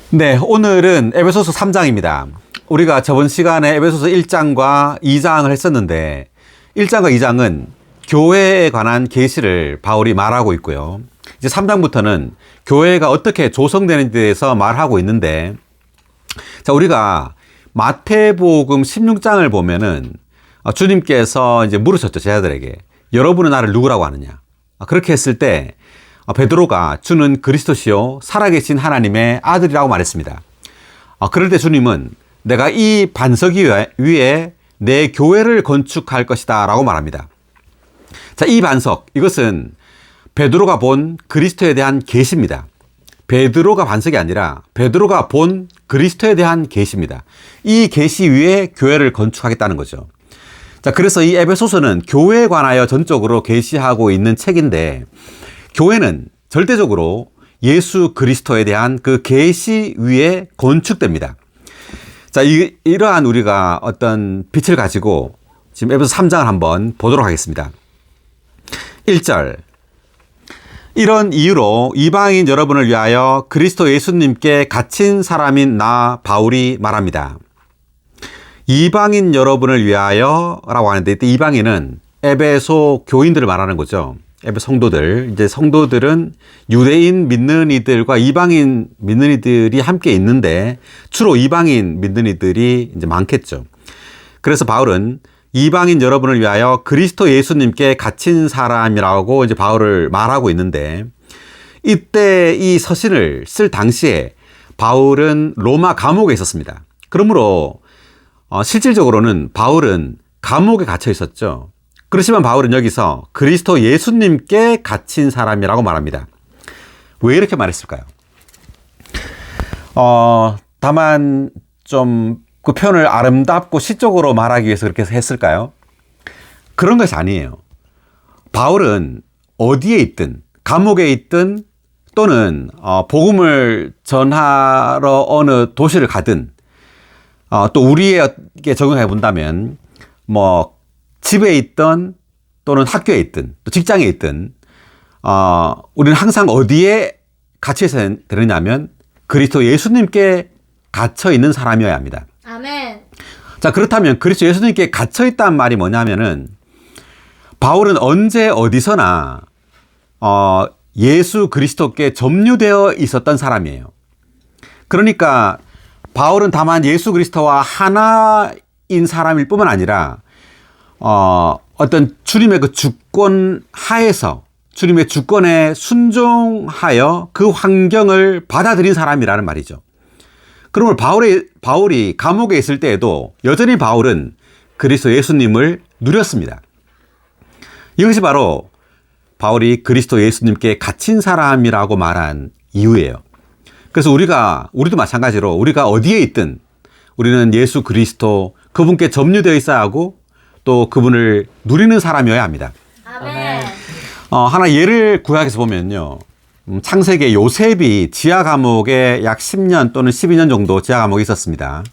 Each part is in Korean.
네, 오늘은 에베소서 3장입니다. 우리가 저번 시간에 에베소서 1장과 2장을 했었는데 1장과 2장은 교회에 관한 계시를 바울이 말하고 있고요. 이제 3장부터는 교회가 어떻게 조성되는 데 대해서 말하고 있는데, 자, 우리가 마태복음 16장을 보면은 주님께서 이제 물으셨죠, 제자들에게. 여러분은 나를 누구라고 하느냐? 그렇게 했을 때 베드로가 주는 그리스도시요 살아계신 하나님의 아들이라고 말했습니다. 그럴 때 주님은 내가 이 반석 위에 내 교회를 건축할 것이다 라고 말합니다. 자, 이 반석, 이것은 베드로가 본 그리스도에 대한 계시입니다. 베드로가 반석이 아니라 베드로가 본 그리스도에 대한 계시입니다. 이 계시 위에 교회를 건축하겠다는 거죠. 자, 그래서 이 에베소서는 교회에 관하여 전적으로 계시하고 있는 책인데, 교회는 절대적으로 예수 그리스도에 대한 그 계시 위에 건축됩니다. 자, 이러한 우리가 어떤 빛을 가지고 지금 에베소 3장을 한번 보도록 하겠습니다. 1절. 이런 이유로 이방인 여러분을 위하여 그리스도 예수님께 갇힌 사람인 나 바울이 말합니다. 이방인 여러분을 위하여 라고 하는데, 이때 이방인은 에베소 교인들을 말하는 거죠. 에베소 성도들. 이제 성도들은 유대인 믿는 이들과 이방인 믿는 이들이 함께 있는데 주로 이방인 믿는 이들이 이제 많겠죠. 그래서 바울은 이방인 여러분을 위하여 그리스도 예수님께 갇힌 사람이라고 이제 바울을 말하고 있는데, 이때 이 서신을 쓸 당시에 바울은 로마 감옥에 있었습니다. 그러므로 실질적으로는 바울은 감옥에 갇혀 있었죠. 그렇지만 바울은 여기서 그리스도 예수님께 갇힌 사람이라고 말합니다. 왜 이렇게 말했을까요? 다만 좀 그 표현을 아름답고 시적으로 말하기 위해서 그렇게 했을까요? 그런 것이 아니에요. 바울은 어디에 있든, 감옥에 있든, 또는 복음을 전하러 어느 도시를 가든, 또 우리에게 적용해 본다면 뭐 집에 있든 또는 학교에 있든 또 직장에 있든 우리는 항상 어디에 갇혀서 되느냐면 그리스도 예수님께 갇혀 있는 사람이어야 합니다. 아멘. 자, 그렇다면 그리스도 예수님께 갇혀 있다는 말이 뭐냐면은 바울은 언제 어디서나 예수 그리스도께 점유되어 있었던 사람이에요. 그러니까 바울은 다만 예수 그리스도와 하나인 사람일 뿐만 아니라 어떤 주님의 그 주권 하에서 주님의 주권에 순종하여 그 환경을 받아들인 사람이라는 말이죠. 그러면 바울이 감옥에 있을 때에도 여전히 바울은 그리스도 예수님을 누렸습니다. 이것이 바로 바울이 그리스도 예수님께 갇힌 사람이라고 말한 이유예요. 그래서 우리도 마찬가지로 우리가 어디에 있든 우리는 예수 그리스도 그분께 점유되어 있어야 하고 또 그분을 누리는 사람이어야 합니다. 아멘. 하나 예를 구약에서 보면요. 창세기에 요셉이 지하 감옥에 약 10년 또는 12년 정도 지하 감옥에 있었습니다.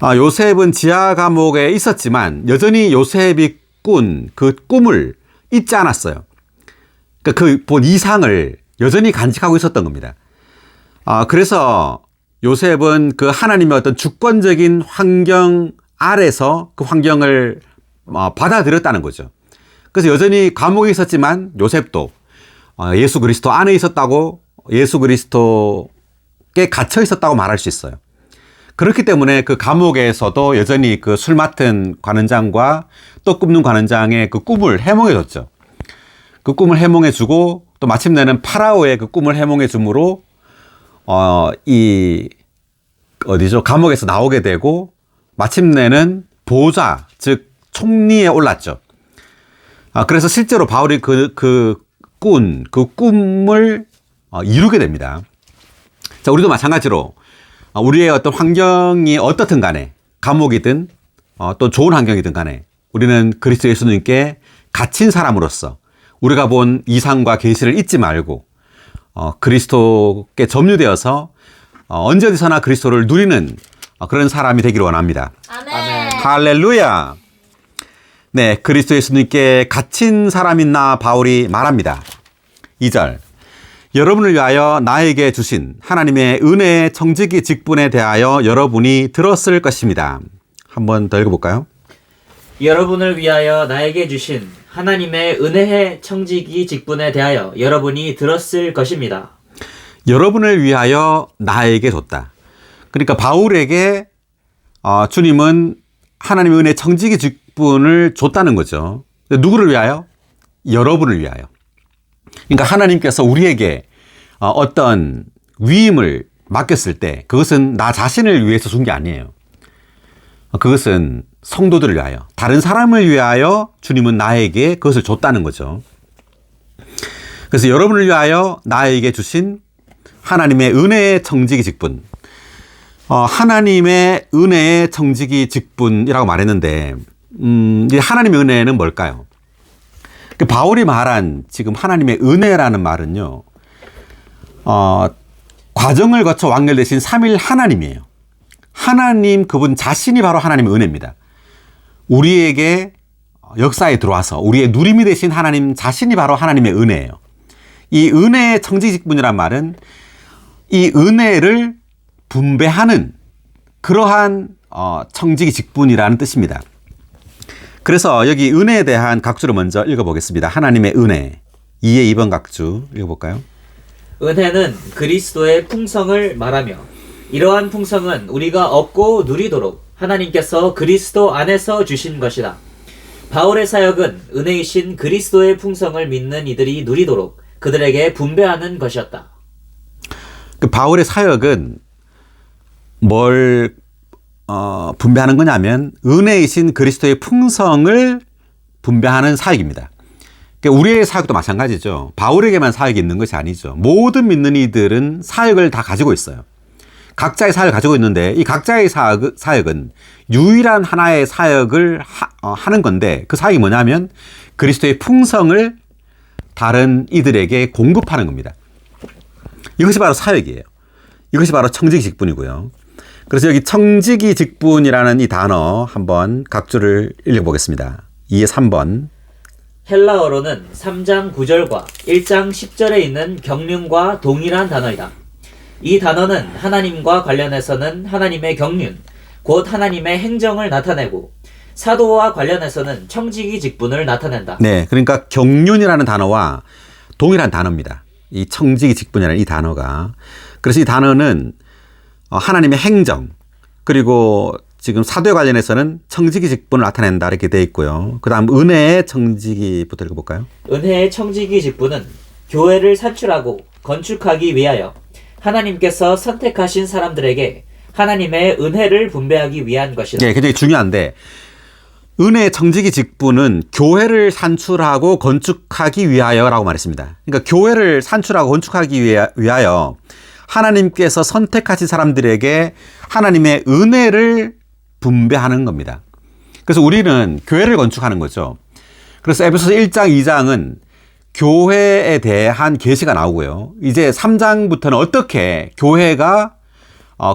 요셉은 지하 감옥에 있었지만 여전히 요셉이 꾼 그 꿈을 잊지 않았어요. 그러니까 그 본 이상을 여전히 간직하고 있었던 겁니다. 그래서 요셉은 그 하나님의 어떤 주권적인 환경 아래서 그 환경을 받아들였다는 거죠. 그래서 여전히 감옥에 있었지만 요셉도 예수 그리스도 안에 있었다고, 예수 그리스도께 갇혀 있었다고 말할 수 있어요. 그렇기 때문에 그 감옥에서도 여전히 그 술 맡은 관원장과 떡 굽는 관원장의 그 꿈을 해몽해줬죠. 그 꿈을 해몽해주고 또 마침내는 파라오의 그 꿈을 해몽해줌으로 감옥에서 나오게 되고 마침내는 보좌, 즉 총리에 올랐죠. 그래서 실제로 바울이 그 꿈을 이루게 됩니다. 자, 우리도 마찬가지로 우리의 어떤 환경이 어떻든 간에 감옥이든 또 좋은 환경이든 간에 우리는 그리스도 예수님께 갇힌 사람으로서 우리가 본 이상과 계시를 잊지 말고 그리스도께 점유되어서 언제 어디서나 그리스도를 누리는 그런 사람이 되기를 원합니다. 아멘. 할렐루야. 네, 그리스도 예수님께 갇힌 사람인 나 바울이 말합니다. 2절. 여러분을 위하여 나에게 주신 하나님의 은혜의 청지기 직분에 대하여 여러분이 들었을 것입니다. 한번 더 읽어볼까요? 여러분을 위하여 나에게 주신 하나님의 은혜의 청지기 직분에 대하여 여러분이 들었을 것입니다. 여러분을 위하여 나에게 줬다. 그러니까 바울에게 주님은 하나님의 은혜 청지기 직분을 줬다는 거죠. 누구를 위하여? 여러분을 위하여. 그러니까 하나님께서 우리에게 어떤 위임을 맡겼을 때 그것은 나 자신을 위해서 준 게 아니에요. 그것은 성도들을 위하여, 다른 사람을 위하여 주님은 나에게 그것을 줬다는 거죠. 그래서 여러분을 위하여 나에게 주신 하나님의 은혜의 청지기 직분, 하나님의 은혜의 청지기 직분이라고 말했는데 이 하나님의 은혜는 뭘까요? 바울이 말한 지금 하나님의 은혜라는 말은요, 과정을 거쳐 완결되신 삼일 하나님이에요. 하나님 그분 자신이 바로 하나님의 은혜입니다. 우리에게 역사에 들어와서 우리의 누림이 되신 하나님 자신이 바로 하나님의 은혜예요. 이 은혜의 청지직분이란 말은 이 은혜를 분배하는 그러한 청지기 직분이라는 뜻입니다. 그래서 여기 은혜에 대한 각주를 먼저 읽어보겠습니다. 하나님의 은혜 2의 2번 각주 읽어볼까요? 은혜는 그리스도의 풍성을 말하며 이러한 풍성은 우리가 얻고 누리도록 하나님께서 그리스도 안에서 주신 것이다. 바울의 사역은 은혜이신 그리스도의 풍성을 믿는 이들이 누리도록 그들에게 분배하는 것이었다. 그 바울의 사역은 뭘 분배하는 거냐면 은혜이신 그리스도의 풍성을 분배하는 사역입니다. 그러니까 우리의 사역도 마찬가지죠. 바울에게만 사역이 있는 것이 아니죠. 모든 믿는 이들은 사역을 다 가지고 있어요. 각자의 사역을 가지고 있는데 이 각자의 사역은 유일한 하나의 사역을 하는 건데 그 사역이 뭐냐면 그리스도의 풍성을 다른 이들에게 공급하는 겁니다. 이것이 바로 사역이에요. 이것이 바로 청지기 직분이고요. 그래서 여기 청지기 직분이라는 이 단어 한번 각주를 읽어보겠습니다. 2의 3번. 헬라어로는 3장 9절과 1장 10절에 있는 경륜과 동일한 단어이다. 이 단어는 하나님과 관련해서는 하나님의 경륜, 곧 하나님의 행정을 나타내고 사도와 관련해서는 청지기 직분을 나타낸다. 네, 그러니까 경륜이라는 단어와 동일한 단어입니다. 이 청지기 직분이라는 이 단어가. 그래서 이 단어는 하나님의 행정, 그리고 지금 사도에 관련해서는 청지기 직분을 나타낸다 이렇게 되어 있고요. 그 다음 은혜의 청지기부터 읽어볼까요? 은혜의 청지기 직분은 교회를 산출하고 건축하기 위하여 하나님께서 선택하신 사람들에게 하나님의 은혜를 분배하기 위한 것이다. 네, 굉장히 중요한데 은혜의 청지기 직분은 교회를 산출하고 건축하기 위하여라고 말했습니다. 그러니까 교회를 산출하고 건축하기 위하여 하나님께서 선택하신 사람들에게 하나님의 은혜를 분배하는 겁니다. 그래서 우리는 교회를 건축하는 거죠. 그래서 에베소서 1장, 2장은 교회에 대한 계시가 나오고요. 이제 3장부터는 어떻게 교회가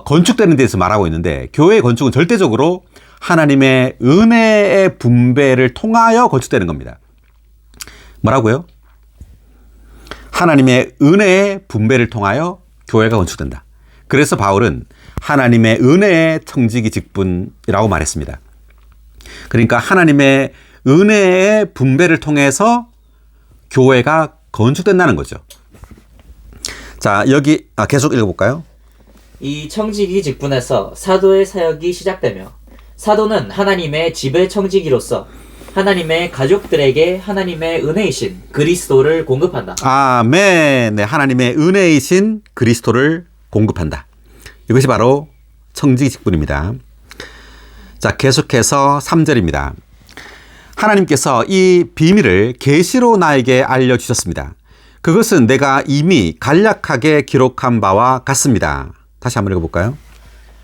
건축되는 데서 말하고 있는데 교회의 건축은 절대적으로 하나님의 은혜의 분배를 통하여 건축되는 겁니다. 뭐라고요? 하나님의 은혜의 분배를 통하여 교회가 건축된다. 그래서 바울은 하나님의 은혜의 청지기 직분이라고 말했습니다. 그러니까 하나님의 은혜의 분배를 통해서 교회가 건축된다는 거죠. 자, 여기 계속 읽어볼까요? 이 청지기 직분에서 사도의 사역이 시작되며 사도는 하나님의 지배 청지기로서 하나님의 가족들에게 하나님의 은혜이신 그리스도를 공급한다. 아멘. 네, 하나님의 은혜이신 그리스도를 공급한다. 이것이 바로 청지기 직분입니다. 자, 계속해서 3절입니다. 하나님께서 이 비밀을 계시로 나에게 알려주셨습니다. 그것은 내가 이미 간략하게 기록한 바와 같습니다. 다시 한번 읽어볼까요?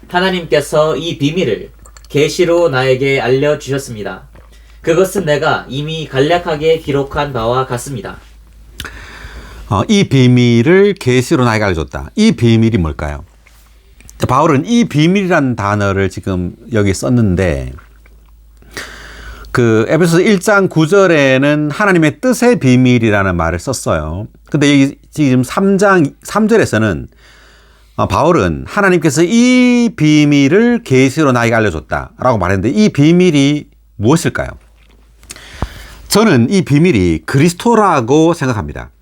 하나님께서 이 비밀을 계시로 나에게 알려주셨습니다. 그것은 내가 이미 간략하게 기록한 바와 같습니다. 이 비밀을 계시로 나에게 알려줬다. 이 비밀이 뭘까요? 바울은 이 비밀이라는 단어를 지금 여기 썼는데 그 에베소서 1장 9절에는 하나님의 뜻의 비밀이라는 말을 썼어요. 근데 지금 3장 3절에서는 바울은 하나님께서 이 비밀을 계시로 나에게 알려줬다라고 말했는데 이 비밀이 무엇일까요? 저는 이 비밀이 그리스도라고 생각합니다.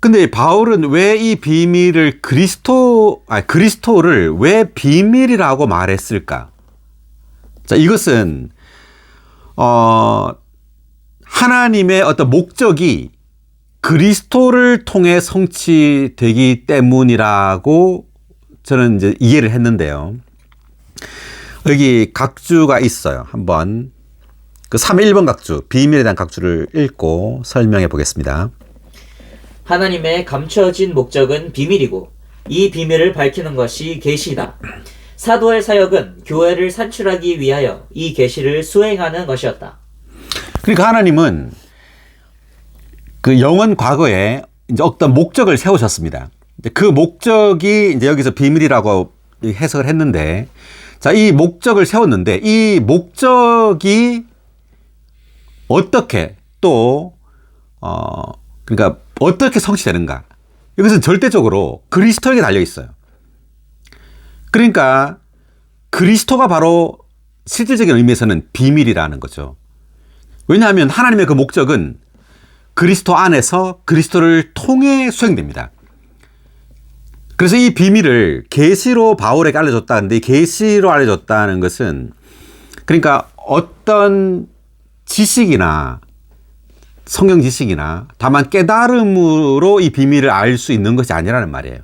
근데 바울은 왜 이 비밀을 그리스도를 왜 비밀이라고 말했을까? 자, 이것은 하나님의 어떤 목적이 그리스도를 통해 성취되기 때문이라고 저는 이제 이해를 했는데요. 여기 각주가 있어요. 한번 그 3.1번 각주, 비밀에 대한 각주를 읽고 설명해 보겠습니다. 하나님의 감춰진 목적은 비밀이고 이 비밀을 밝히는 것이 계시다. 사도의 사역은 교회를 산출하기 위하여 이 계시를 수행하는 것이었다. 그러니까 하나님은 그 영원 과거에 이제 어떤 목적을 세우셨습니다. 그 목적이 이제 여기서 비밀이라고 해석을 했는데, 자, 이 목적을 세웠는데 이 목적이 어떻게 또 그러니까 어떻게 성취되는가? 이것은 절대적으로 그리스도에게 달려 있어요. 그러니까 그리스도가 바로 실질적인 의미에서는 비밀이라는 거죠. 왜냐하면 하나님의 그 목적은 그리스도 안에서 그리스도를 통해 수행됩니다. 그래서 이 비밀을 계시로 바울에게 알려줬다는데, 이 계시로 알려줬다는 것은 그러니까 어떤 지식이나 성경 지식이나 다만 깨달음으로 이 비밀을 알 수 있는 것이 아니라는 말이에요.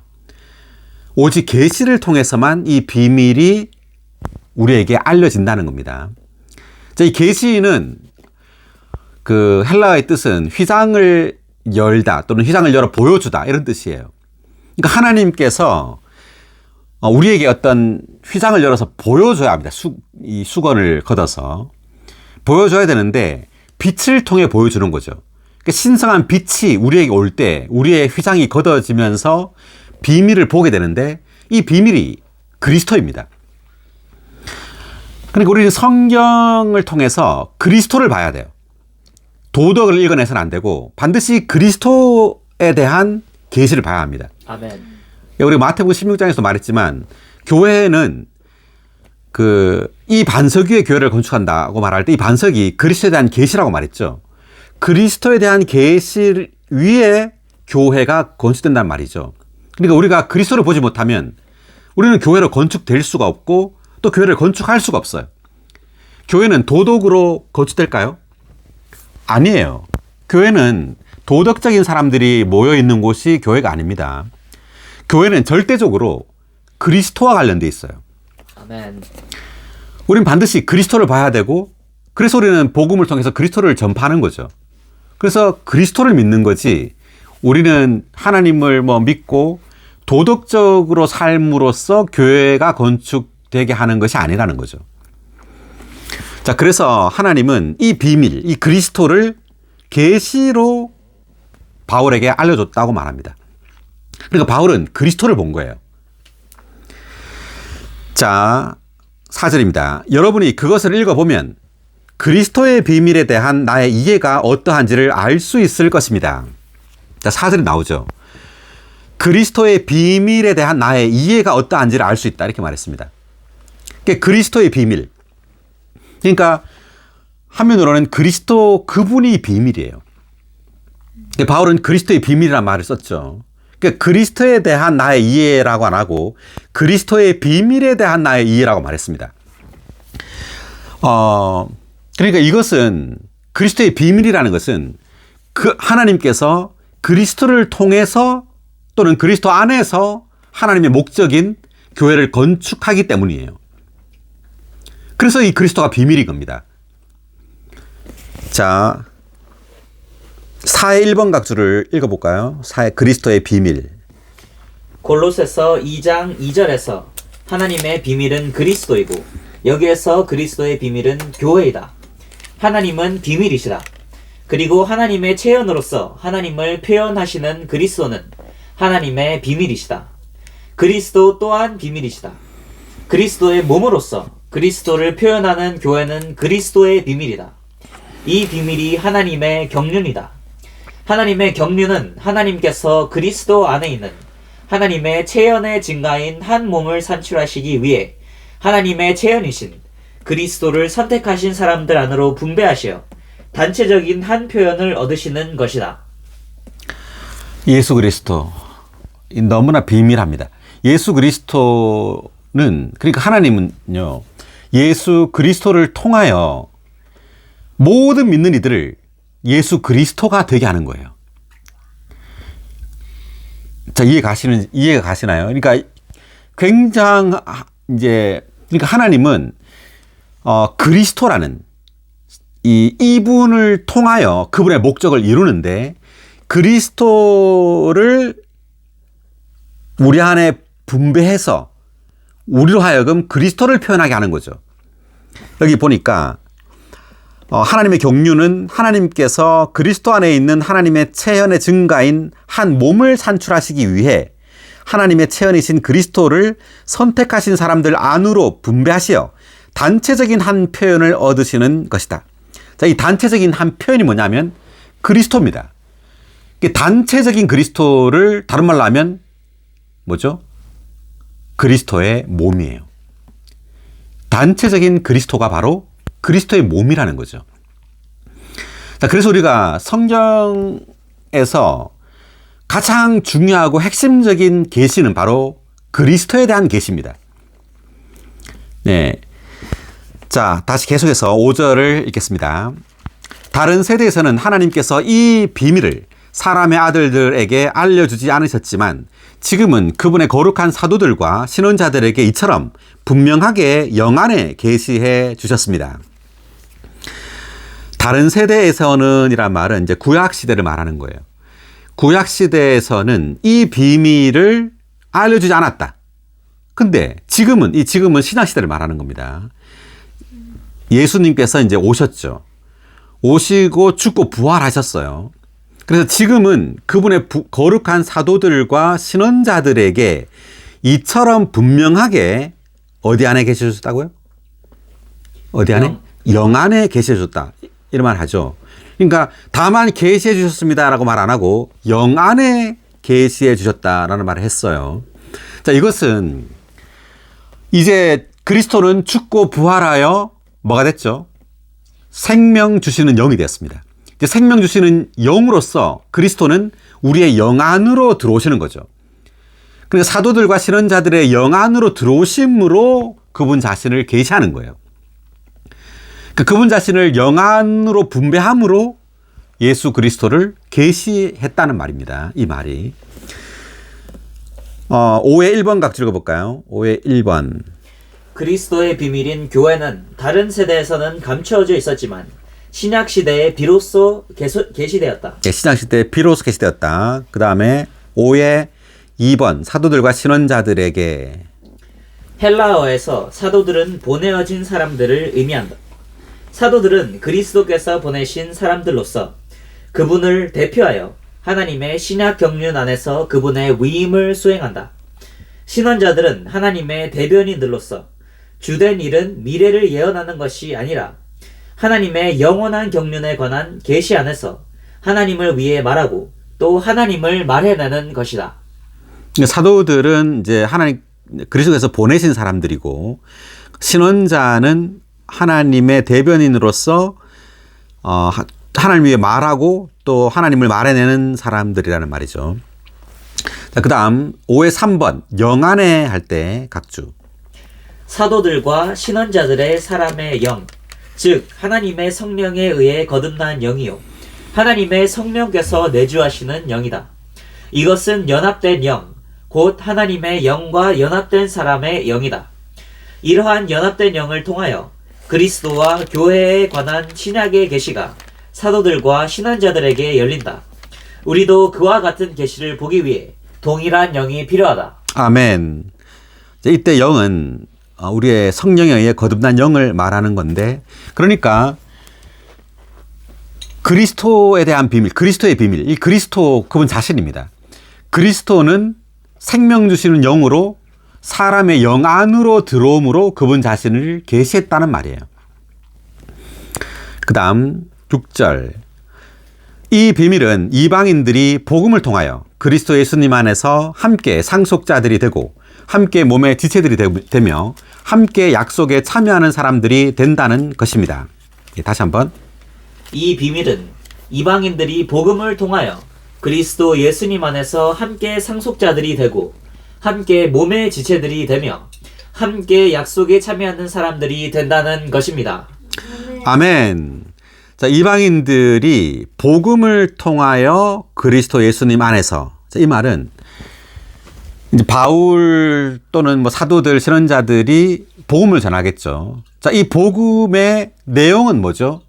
오직 계시를 통해서만 이 비밀이 우리에게 알려진다는 겁니다. 자, 이 계시는 그 헬라어의 뜻은 휘장을 열다 또는 휘장을 열어 보여주다 이런 뜻이에요. 그러니까 하나님께서 우리에게 어떤 휘장을 열어서 보여줘야 합니다. 이 수건을 걷어서 보여줘야 되는데 빛을 통해 보여주는 거죠. 그러니까 신성한 빛이 우리에게 올 때 우리의 휘장이 걷어지면서 비밀을 보게 되는데 이 비밀이 그리스도입니다. 그러니까 우리는 성경을 통해서 그리스도를 봐야 돼요. 도덕을 읽어내서는 안 되고 반드시 그리스도에 대한 계시를 봐야 합니다. 아멘. 우리 마태복음 16장에서 말했지만 교회는 이 반석 위에 교회를 건축한다고 말할 때 이 반석이 그리스도에 대한 계시라고 말했죠. 그리스도에 대한 계시 위에 교회가 건축된단 말이죠. 그러니까 우리가 그리스도를 보지 못하면 우리는 교회로 건축될 수가 없고 또 교회를 건축할 수가 없어요. 교회는 도덕으로 건축될까요? 아니에요. 교회는 도덕적인 사람들이 모여 있는 곳이 교회가 아닙니다. 교회는 절대적으로 그리스도와 관련돼 있어요. 아멘. 우리는 반드시 그리스도를 봐야 되고 그래서 우리는 복음을 통해서 그리스도를 전파하는 거죠. 그래서 그리스도를 믿는 거지 우리는 하나님을 믿고 도덕적으로 삶으로써 교회가 건축되게 하는 것이 아니라는 거죠. 자, 그래서 하나님은 이 비밀, 이 그리스도를 계시로 바울에게 알려줬다고 말합니다. 그러니까 바울은 그리스도를 본 거예요. 자, 4절입니다. 여러분이 그것을 읽어보면 그리스도의 비밀에 대한 나의 이해가 어떠한지를 알 수 있을 것입니다. 자, 4절이 나오죠. 그리스도의 비밀에 대한 나의 이해가 어떠한지를 알 수 있다. 이렇게 말했습니다. 그러니까 그리스도의 비밀. 그러니까 한면으로는 그리스도 그분이 비밀이에요. 바울은 그리스도의 비밀이라는 말을 썼죠. 그러니까 그리스도에 대한 나의 이해라고 안 하고 그리스도의 비밀에 대한 나의 이해라고 말했습니다. 그러니까 이것은 그리스도의 비밀이라는 것은 하나님께서 그리스도를 통해서 또는 그리스도 안에서 하나님의 목적인 교회를 건축하기 때문이에요. 그래서 이 그리스도가 비밀인 겁니다. 자, 4의 1번 각주를 읽어볼까요? 4의 그리스도의 비밀. 골로새서 2장 2절에서 하나님의 비밀은 그리스도이고 여기에서 그리스도의 비밀은 교회이다. 하나님은 비밀이시다. 그리고 하나님의 체현으로서 하나님을 표현하시는 그리스도는 하나님의 비밀이시다. 그리스도 또한 비밀이시다. 그리스도의 몸으로서 그리스도를 표현하는 교회는 그리스도의 비밀이다. 이 비밀이 하나님의 경륜이다. 하나님의 경륜은 하나님께서 그리스도 안에 있는 하나님의 체현의 증가인 한 몸을 산출하시기 위해 하나님의 체현이신 그리스도를 선택하신 사람들 안으로 분배하시어 단체적인 한 표현을 얻으시는 것이다. 예수 그리스도 너무나 비밀합니다. 예수 그리스도는, 그러니까 하나님은요, 예수 그리스도를 통하여 모든 믿는 이들을 예수 그리스도가 되게 하는 거예요. 자, 이해가 가시나요? 그러니까 그러니까 하나님은 그리스도라는 이분을 통하여 그분의 목적을 이루는데, 그리스도를 우리 안에 분배해서 우리로 하여금 그리스도를 표현하게 하는 거죠. 여기 보니까 하나님의 경륜은 하나님께서 그리스도 안에 있는 하나님의 체현의 증가인 한 몸을 산출하시기 위해 하나님의 체현이신 그리스도를 선택하신 사람들 안으로 분배하시어 단체적인 한 표현을 얻으시는 것이다. 자, 이 단체적인 한 표현이 뭐냐면 그리스도입니다. 단체적인 그리스도를 다른 말로 하면 뭐죠? 그리스도의 몸이에요. 단체적인 그리스도가 바로 그리스도의 몸이라는 거죠. 자, 그래서 우리가 성경에서 가장 중요하고 핵심적인 계시는 바로 그리스도에 대한 계시입니다. 네. 자, 다시 계속해서 5절을 읽겠습니다. 다른 세대에서는 하나님께서 이 비밀을 사람의 아들들에게 알려주지 않으셨지만 지금은 그분의 거룩한 사도들과 신원자들에게 이처럼 분명하게 영안에 계시해 주셨습니다. 다른 세대에서는 이란 말은 이제 구약 시대를 말하는 거예요. 구약 시대에서는 이 비밀을 알려주지 않았다. 근데 지금은 신약 시대를 말하는 겁니다. 예수님께서 이제 오셨죠. 오시고 죽고 부활하셨어요. 그래서 지금은 그분의 거룩한 사도들과 신원자들에게 이처럼 분명하게 어디 안에 계셔줬다고요? 어디 안에? 영 안에 계셔줬다. 이런 말 하죠. 그러니까 다만 계시해 주셨습니다라고 말 안 하고 영 안에 계시해 주셨다라는 말을 했어요. 자, 이것은 이제 그리스도는 죽고 부활하여 뭐가 됐죠? 생명 주시는 영이 되었습니다. 이제 생명 주시는 영으로서 그리스도는 우리의 영 안으로 들어오시는 거죠. 그러니까 사도들과 신원자들의 영 안으로 들어오심으로 그분 자신을 계시하는 거예요. 그분 자신을 영 안으로 분배함으로 예수 그리스도를 계시했다는 말입니다. 이 말이. 5의 1번 각주 읽어볼까요? 5의 1번. 그리스도의 비밀인 교회는 다른 세대에서는 감추어져 있었지만 신약 시대에 비로소 계시되었다. 네, 신약 시대에 비로소 계시되었다. 그 다음에 5의 2번. 사도들과 신원자들에게. 헬라어에서 사도들은 보내어진 사람들을 의미한다. 사도들은 그리스도께서 보내신 사람들로서 그분을 대표하여 하나님의 신약 경륜 안에서 그분의 위임을 수행한다. 신원자들은 하나님의 대변인들로서 주된 일은 미래를 예언하는 것이 아니라 하나님의 영원한 경륜에 관한 계시 안에서 하나님을 위해 말하고 또 하나님을 말해내는 것이다. 사도들은 이제 그리스도께서 보내신 사람들이고 신원자는 하나님의 대변인으로서 하나님 위해 말하고 또 하나님을 말해내는 사람들이라는 말이죠. 자, 그 다음 5의 3번 영안에 할 때 각주. 사도들과 신원자들의 사람의 영, 즉 하나님의 성령에 의해 거듭난 영이요 하나님의 성령께서 내주하시는 영이다. 이것은 연합된 영, 곧 하나님의 영과 연합된 사람의 영이다. 이러한 연합된 영을 통하여 그리스도와 교회에 관한 신약의 계시가 사도들과 신원자들에게 열린다. 우리도 그와 같은 계시를 보기 위해 동일한 영이 필요하다. 아멘. 이때 영은 우리의 성령에 의해 거듭난 영을 말하는 건데, 그러니까 그리스도에 대한 비밀, 그리스도의 비밀, 이 그리스도 그분 자신입니다. 그리스도는 생명 주시는 영으로 사람의 영 안으로 들어옴으로 그분 자신을 계시했다는 말이에요. 그 다음 6절. 이 비밀은 이방인들이 복음을 통하여 그리스도 예수님 안에서 함께 상속자들이 되고 함께 몸의 지체들이 되며 함께 약속에 참여하는 사람들이 된다는 것입니다. 다시 한번. 이 비밀은 이방인들이 복음을 통하여 그리스도 예수님 안에서 함께 상속자들이 되고 함께 몸의 지체들이 되며 함께 약속에 참여하는 사람들이 된다는 것입니다. 아멘. 자, 이방인들이 복음을 통하여 그리스도 예수님 안에서, 자, 이 말은 이제 바울 또는 뭐 사도들, 선언자들이 복음을 전하겠죠. 자, 이 복음의 내용은 뭐죠?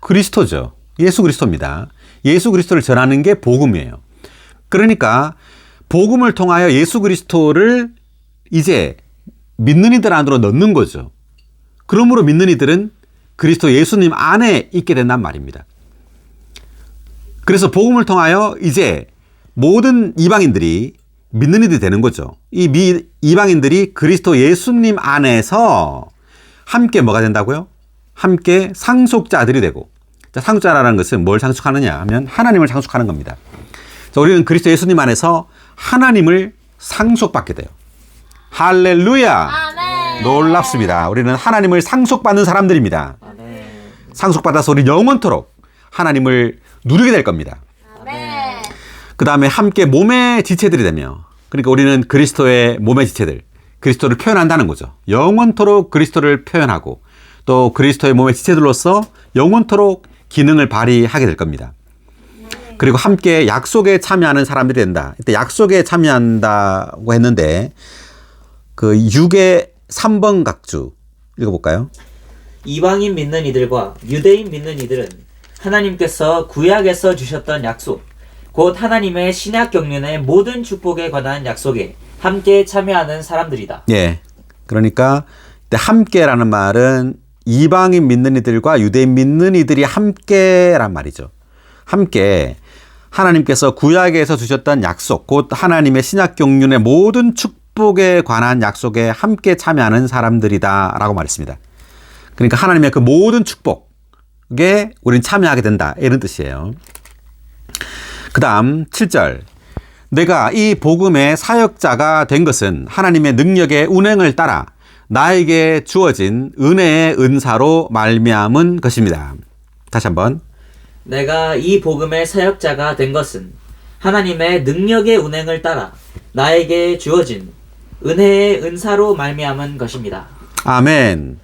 그리스도죠. 예수 그리스도입니다. 예수 그리스도를 전하는 게 복음이에요. 그러니까 복음을 통하여 예수 그리스도를 이제 믿는 이들 안으로 넣는 거죠. 그러므로 믿는 이들은 그리스도 예수님 안에 있게 된단 말입니다. 그래서 복음을 통하여 이제 모든 이방인들이 믿는 이들이 되는 거죠. 이 이방인들이 그리스도 예수님 안에서 함께 뭐가 된다고요? 함께 상속자들이 되고, 자, 상속자라는 것은 뭘 상속하느냐 하면 하나님을 상속하는 겁니다. 자, 우리는 그리스도 예수님 안에서 하나님을 상속받게 돼요. 할렐루야! 아멘. 놀랍습니다. 우리는 하나님을 상속받는 사람들입니다. 아멘. 상속받아서 우리 영원토록 하나님을 누리게 될 겁니다. 아멘. 그 다음에 함께 몸의 지체들이 되며, 그러니까 우리는 그리스도의 몸의 지체들, 그리스도를 표현한다는 거죠. 영원토록 그리스도를 표현하고 또 그리스도의 몸의 지체들로서 영원토록 기능을 발휘하게 될 겁니다. 그리고 함께 약속에 참여하는 사람들이 된다. 이때 약속에 참여한다고 했는데 그 6의 3번 각주 읽어볼까요? 이방인 믿는 이들과 유대인 믿는 이들은 하나님께서 구약에서 주셨던 약속, 곧 하나님의 신약 경륜의 모든 축복에 관한 약속에 함께 참여하는 사람들이다. 예. 그러니까 함께라는 말은 이방인 믿는 이들과 유대인 믿는 이들이 함께란 말이죠. 함께 하나님께서 구약에서 주셨던 약속, 곧 하나님의 신약 경륜의 모든 축복에 관한 약속에 함께 참여하는 사람들이다라고 말했습니다. 그러니까 하나님의 그 모든 축복에 우린 참여하게 된다, 이런 뜻이에요. 그 다음 7절. 내가 이 복음의 사역자가 된 것은 하나님의 능력의 운행을 따라 나에게 주어진 은혜의 은사로 말미암은 것입니다. 다시 한번. 내가 이 복음의 사역자가 된 것은 하나님의 능력의 운행을 따라 나에게 주어진 은혜의 은사로 말미암은 것입니다. 아멘.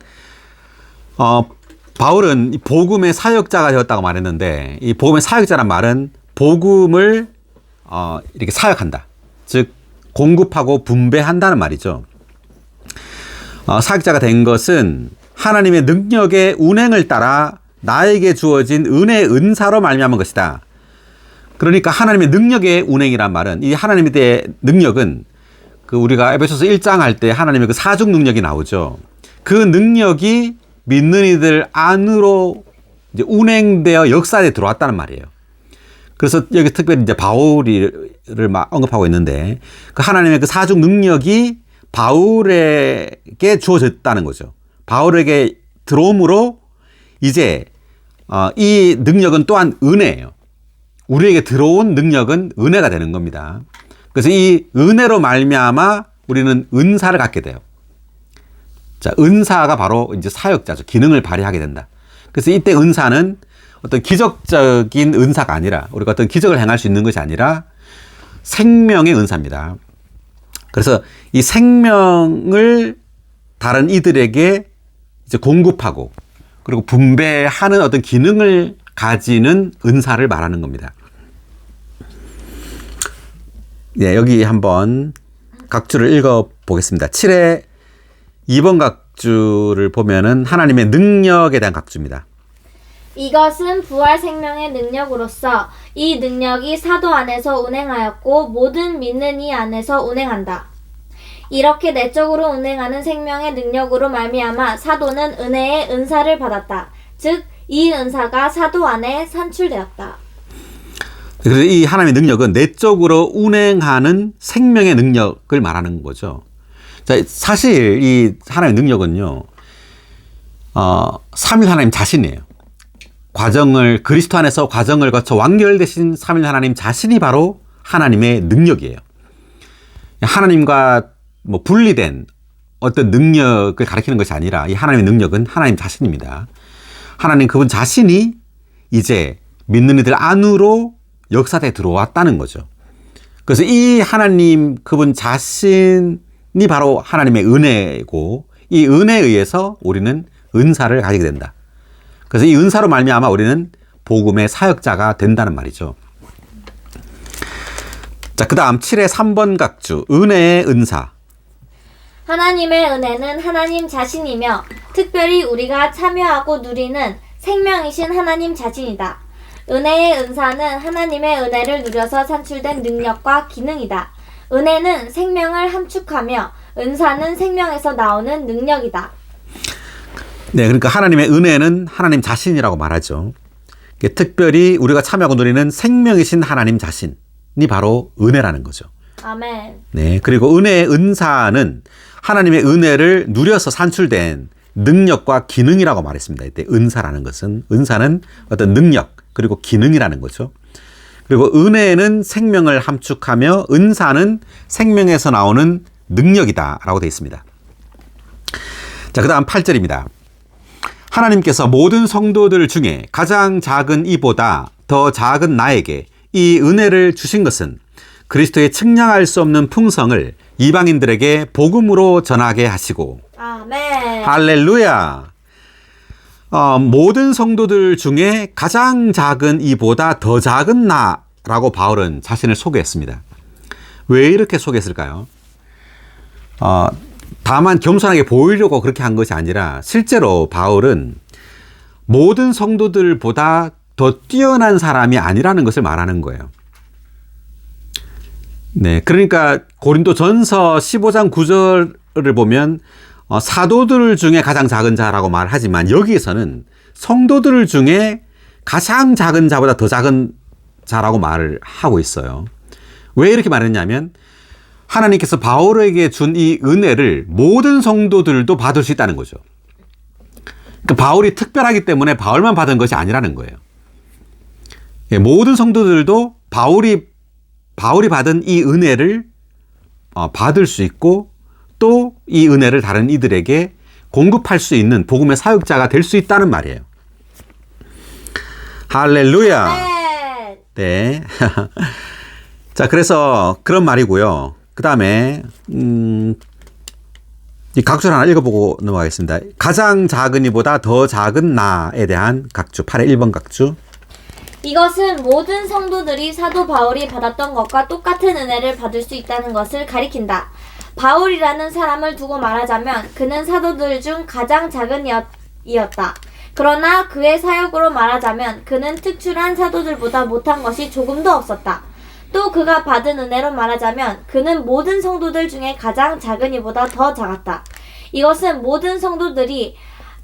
바울은 이 복음의 사역자가 되었다고 말했는데, 이 복음의 사역자란 말은 복음을 이렇게 사역한다, 즉 공급하고 분배한다는 말이죠. 사역자가 된 것은 하나님의 능력의 운행을 따라 나에게 주어진 은혜의 은사로 말미암은 것이다. 그러니까 하나님의 능력의 운행이란 말은, 이 하나님의 대해 능력은 그 우리가 에베소서 1장 할 때 하나님의 그 사중 능력이 나오죠. 그 능력이 믿는 이들 안으로 이제 운행되어 역사에 들어왔다는 말이에요. 그래서 여기 특별히 이제 바울을 막 언급하고 있는데, 그 하나님의 그 사중 능력이 바울에게 주어졌다는 거죠. 바울에게 들어옴으로 이제 이 능력은 또한 은혜예요. 우리에게 들어온 능력은 은혜가 되는 겁니다. 그래서 이 은혜로 말미암아 우리는 은사를 갖게 돼요. 자, 은사가 바로 이제 사역자죠. 기능을 발휘하게 된다. 그래서 이때 은사는 어떤 기적적인 은사가 아니라, 우리가 어떤 기적을 행할 수 있는 것이 아니라 생명의 은사입니다. 그래서 이 생명을 다른 이들에게 이제 공급하고 그리고 분배하는 어떤 기능을 가지는 은사를 말하는 겁니다. 예, 여기 한번 각주를 읽어 보겠습니다. 7의 2번 각주를 보면은 하나님의 능력에 대한 각주입니다. 이것은 부활 생명의 능력으로서 이 능력이 사도 안에서 운행하였고 모든 믿는 이 안에서 운행한다. 이렇게 내적으로 운행하는 생명의 능력으로 말미암아 사도는 은혜의 은사를 받았다. 즉 이 은사가 사도 안에 산출되었다. 그래서 이 하나님의 능력은 내적으로 운행하는 생명의 능력을 말하는 거죠. 자, 사실 이 하나님의 능력은요, 삼위 하나님 자신이에요. 과정을 그리스도 안에서 과정을 거쳐 완결되신 삼위 하나님 자신이 바로 하나님의 능력이에요. 하나님과 뭐 분리된 어떤 능력을 가리키는 것이 아니라 이 하나님의 능력은 하나님 자신입니다. 하나님 그분 자신이 이제 믿는 이들 안으로 역사대에 들어왔다는 거죠. 그래서 이 하나님 그분 자신이 바로 하나님의 은혜고 이 은혜에 의해서 우리는 은사를 가지게 된다. 그래서 이 은사로 말미암아 우리는 복음의 사역자가 된다는 말이죠. 자, 그 다음 7의 3번 각주 은혜의 은사. 하나님의 은혜는 하나님 자신이며 특별히 우리가 참여하고 누리는 생명이신 하나님 자신이다. 은혜의 은사는 하나님의 은혜를 누려서 산출된 능력과 기능이다. 은혜는 생명을 함축하며 은사는 생명에서 나오는 능력이다. 네, 그러니까 하나님의 은혜는 하나님 자신이라고 말하죠. 특별히 우리가 참여하고 누리는 생명이신 하나님 자신이 바로 은혜라는 거죠. 아멘. 네, 그리고 은혜의 은사는 하나님의 은혜를 누려서 산출된 능력과 기능이라고 말했습니다. 이때 은사라는 것은 은사는 어떤 능력 그리고 기능이라는 거죠. 그리고 은혜는 생명을 함축하며 은사는 생명에서 나오는 능력이다라고 되어 있습니다. 자, 그 다음 8절입니다. 하나님께서 모든 성도들 중에 가장 작은 이보다 더 작은 나에게 이 은혜를 주신 것은 그리스도의 측량할 수 없는 풍성을 이방인들에게 복음으로 전하게 하시고. 아멘. 할렐루야. 모든 성도들 중에 가장 작은 이보다 더 작은 나라고 바울은 자신을 소개했습니다. 왜 이렇게 소개했을까요? 다만 겸손하게 보이려고 그렇게 한 것이 아니라 실제로 바울은 모든 성도들보다 더 뛰어난 사람이 아니라는 것을 말하는 거예요. 네, 그러니까 고린도전서 15장 9절을 보면 사도들 중에 가장 작은 자라고 말하지만 여기에서는 성도들 중에 가장 작은 자보다 더 작은 자라고 말을 하고 있어요. 왜 이렇게 말했냐면 하나님께서 바울에게 준 이 은혜를 모든 성도들도 받을 수 있다는 거죠. 그러니까 바울이 특별하기 때문에 바울만 받은 것이 아니라는 거예요. 모든 성도들도 바울이 받은 이 은혜를 받을 수 있고 또 이 은혜를 다른 이들에게 공급할 수 있는 복음의 사역자가 될 수 있다는 말이에요. 할렐루야. 네. 자, 그래서 그런 말이고요. 그 다음에 이 각주를 하나 읽어보고 넘어가겠습니다. 가장 작은 이보다 더 작은 나에 대한 각주, 8의 1번 각주. 이것은 모든 성도들이 사도 바울이 받았던 것과 똑같은 은혜를 받을 수 있다는 것을 가리킨다. 바울이라는 사람을 두고 말하자면 그는 사도들 중 가장 작은 이었다. 그러나 그의 사역으로 말하자면 그는 특출한 사도들보다 못한 것이 조금도 없었다. 또 그가 받은 은혜로 말하자면 그는 모든 성도들 중에 가장 작은 이보다 더 작았다. 이것은 모든 성도들이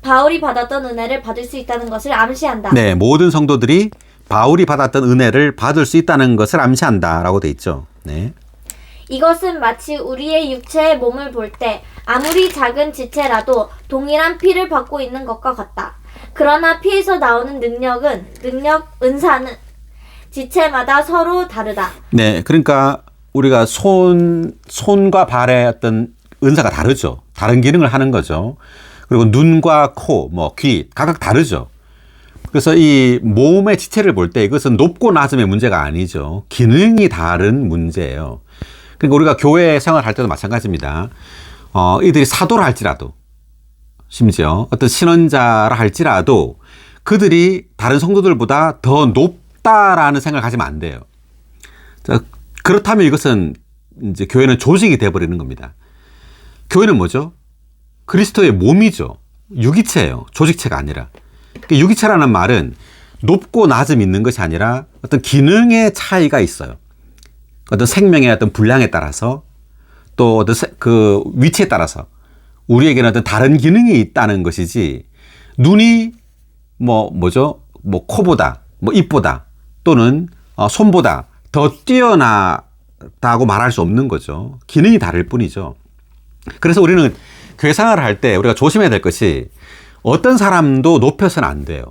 바울이 받았던 은혜를 받을 수 있다는 것을 암시한다. 네, 모든 성도들이 바울이 받았던 은혜를 받을 수 있다는 것을 암시한다라고 돼 있죠. 네. 이것은 마치 우리의 육체의 몸을 볼 때 아무리 작은 지체라도 동일한 피를 받고 있는 것과 같다. 그러나 피에서 나오는 은사는 지체마다 서로 다르다. 네, 그러니까 우리가 손과 발의 어떤 은사가 다르죠. 다른 기능을 하는 거죠. 그리고 눈과 코, 귀 각각 다르죠. 그래서 이 몸의 지체를 볼 때 이것은 높고 낮음의 문제가 아니죠. 기능이 다른 문제예요. 그러니까 우리가 교회 생활할 때도 마찬가지입니다. 이들이 사도라 할지라도 심지어 어떤 신원자라 할지라도 그들이 다른 성도들보다 더 높다라는 생각을 가지면 안 돼요. 자, 그렇다면 이것은 이제 교회는 조직이 되어버리는 겁니다. 교회는 뭐죠? 그리스도의 몸이죠. 유기체예요. 조직체가 아니라. 유기체라는 말은 높고 낮음이 있는 것이 아니라 어떤 기능의 차이가 있어요. 어떤 생명의 어떤 분량에 따라서 또 어떤 그 위치에 따라서 우리에게는 어떤 다른 기능이 있다는 것이지 눈이 코보다 입보다 또는 손보다 더 뛰어나다고 말할 수 없는 거죠. 기능이 다를 뿐이죠. 그래서 우리는 교회 생활을 할 때 우리가 조심해야 될 것이 어떤 사람도 높여서는 안 돼요.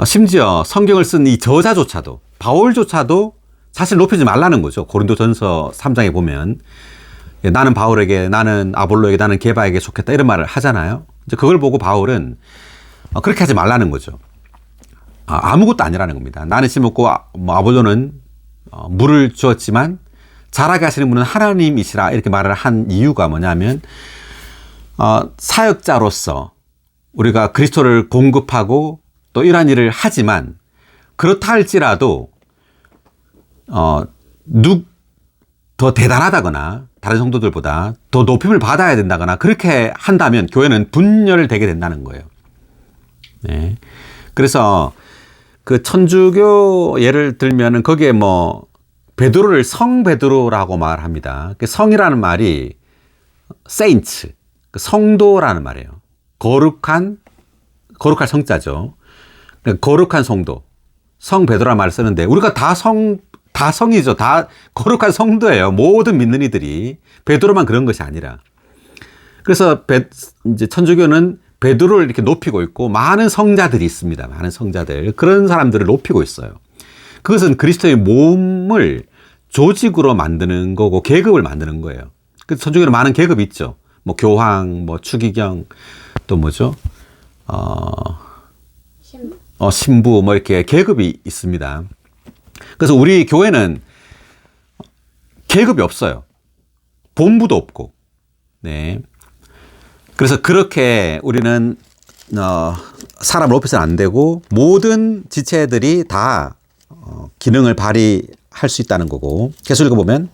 심지어 성경을 쓴 이 저자조차도, 바울조차도 사실 높이지 말라는 거죠. 고린도전서 3장에 보면 나는 바울에게, 나는 아볼로에게, 나는 게바에게 속했다 이런 말을 하잖아요. 이제 그걸 보고 바울은 그렇게 하지 말라는 거죠. 아무것도 아니라는 겁니다. 나는 심었고 아볼로는 물을 주었지만 자라게 하시는 분은 하나님이시라 이렇게 말을 한 이유가 뭐냐면 사역자로서 우리가 그리스도를 공급하고 또 이러한 일을 하지만 그렇다 할지라도 더 대단하다거나 다른 성도들보다 더 높임을 받아야 된다거나 그렇게 한다면 교회는 분열되게 된다는 거예요. 네. 그래서 그 천주교 예를 들면은 거기에 뭐 베드로를 성 베드로라고 말합니다. 성이라는 말이 saints, 성도라는 말이에요. 거룩할 성자죠. 거룩한 성도, 성 베드로라는 말을 쓰는데 우리가 다 성이죠. 다 거룩한 성도예요. 모든 믿는 이들이. 베드로만 그런 것이 아니라. 그래서 이제 천주교는 베드로를 이렇게 높이고 있고 많은 성자들이 있습니다. 많은 성자들. 그런 사람들을 높이고 있어요. 그것은 그리스도의 몸을 조직으로 만드는 거고 계급을 만드는 거예요. 그래서 천주교는 많은 계급이 있죠. 뭐 교황, 뭐 추기경, 또 뭐죠? 신부 뭐 이렇게 계급이 있습니다. 그래서 우리 교회는 계급이 없어요. 본부도 없고. 네. 그래서 그렇게 우리는 사람을 높여서는 안 되고 모든 지체들이 다 기능을 발휘할 수 있다는 거고. 계속 읽어보면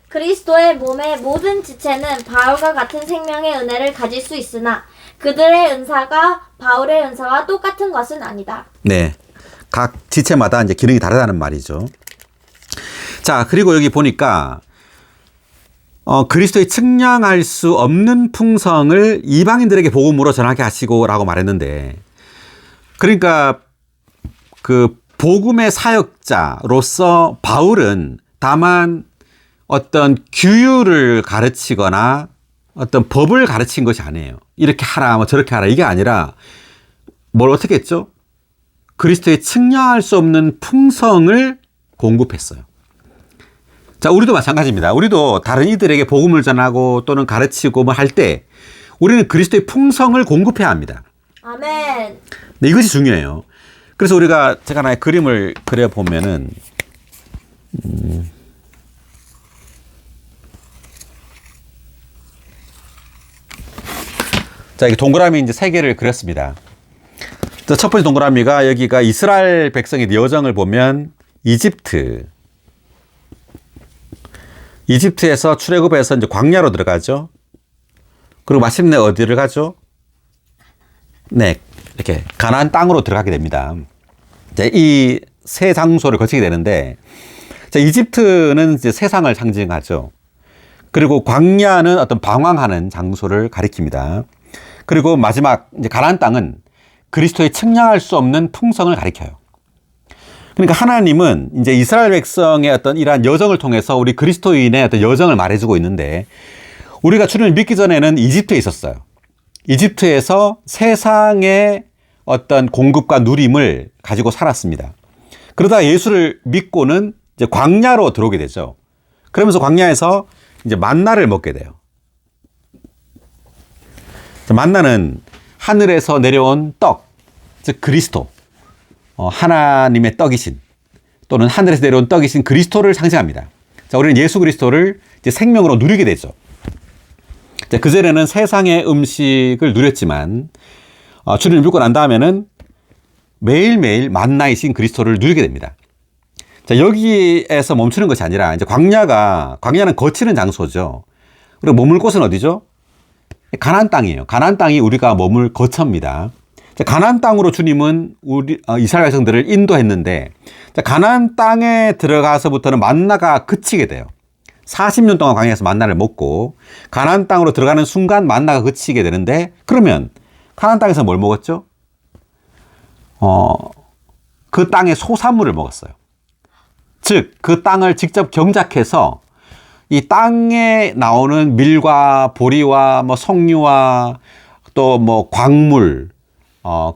그리스도의 몸의 모든 지체는 바울과 같은 생명의 은혜를 가질 수 있으나 그들의 은사가 바울의 은사와 똑같은 것은 아니다. 네. 각 지체마다 이제 기능이 다르다는 말이죠. 자, 그리고 여기 보니까 그리스도의 측량할 수 없는 풍성을 이방인들에게 복음으로 전하게 하시고라고 말했는데, 그러니까 그 복음의 사역자로서 바울은 다만 어떤 규율을 가르치거나 어떤 법을 가르친 것이 아니에요. 이렇게 하라, 뭐 저렇게 하라 이게 아니라 뭘 어떻게 했죠? 그리스도의 측량할 수 없는 풍성을 공급했어요. 자, 우리도 마찬가지입니다. 우리도 다른 이들에게 복음을 전하고 또는 가르치고 뭐 할 때 우리는 그리스도의 풍성을 공급해야 합니다. 아멘. 네, 이것이 중요해요. 그래서 우리가 제가 하나의 그림을 그려보면은 자, 이게 동그라미 이제 3개를 그렸습니다. 첫 번째 동그라미가 여기가 이스라엘 백성의 여정을 보면 이집트에서 출애굽해서 이제 광야로 들어가죠. 그리고 마침내 어디를 가죠? 네, 이렇게 가나안 땅으로 들어가게 됩니다. 이 세 장소를 거치게 되는데, 자, 이집트는 이제 세상을 상징하죠. 그리고 광야는 어떤 방황하는 장소를 가리킵니다. 그리고 마지막 이제 가나안 땅은 그리스도의 측량할 수 없는 풍성을 가리켜요. 그러니까 하나님은 이제 이스라엘 백성의 어떤 이러한 여정을 통해서 우리 그리스도인의 어떤 여정을 말해주고 있는데, 우리가 주님을 믿기 전에는 이집트에 있었어요. 이집트에서 세상의 어떤 공급과 누림을 가지고 살았습니다. 그러다가 예수를 믿고는 이제 광야로 들어오게 되죠. 그러면서 광야에서 이제 만나를 먹게 돼요. 만나는 하늘에서 내려온 떡, 즉 그리스도, 하나님의 떡이신 또는 하늘에서 내려온 떡이신 그리스도를 상징합니다. 자, 우리는 예수 그리스도를 이제 생명으로 누리게 되죠. 자, 그전에는 세상의 음식을 누렸지만 주님을 믿고 난 다음에는 매일매일 만나이신 그리스도를 누리게 됩니다. 자, 여기에서 멈추는 것이 아니라 이제 광야는 거치는 장소죠. 그리고 머물 곳은 어디죠? 가나안 땅이에요. 가나안 땅이 우리가 머물 거처입니다. 자, 가나안 땅으로 주님은 이스라엘 백성들을 인도했는데, 자, 가나안 땅에 들어가서부터는 만나가 그치게 돼요. 40년 동안 광야에서 만나를 먹고 가나안 땅으로 들어가는 순간 만나가 그치게 되는데, 그러면 가나안 땅에서 뭘 먹었죠? 그 땅의 소산물을 먹었어요. 즉, 그 땅을 직접 경작해서 이 땅에 나오는 밀과 보리와 뭐 석류와 또 뭐 광물,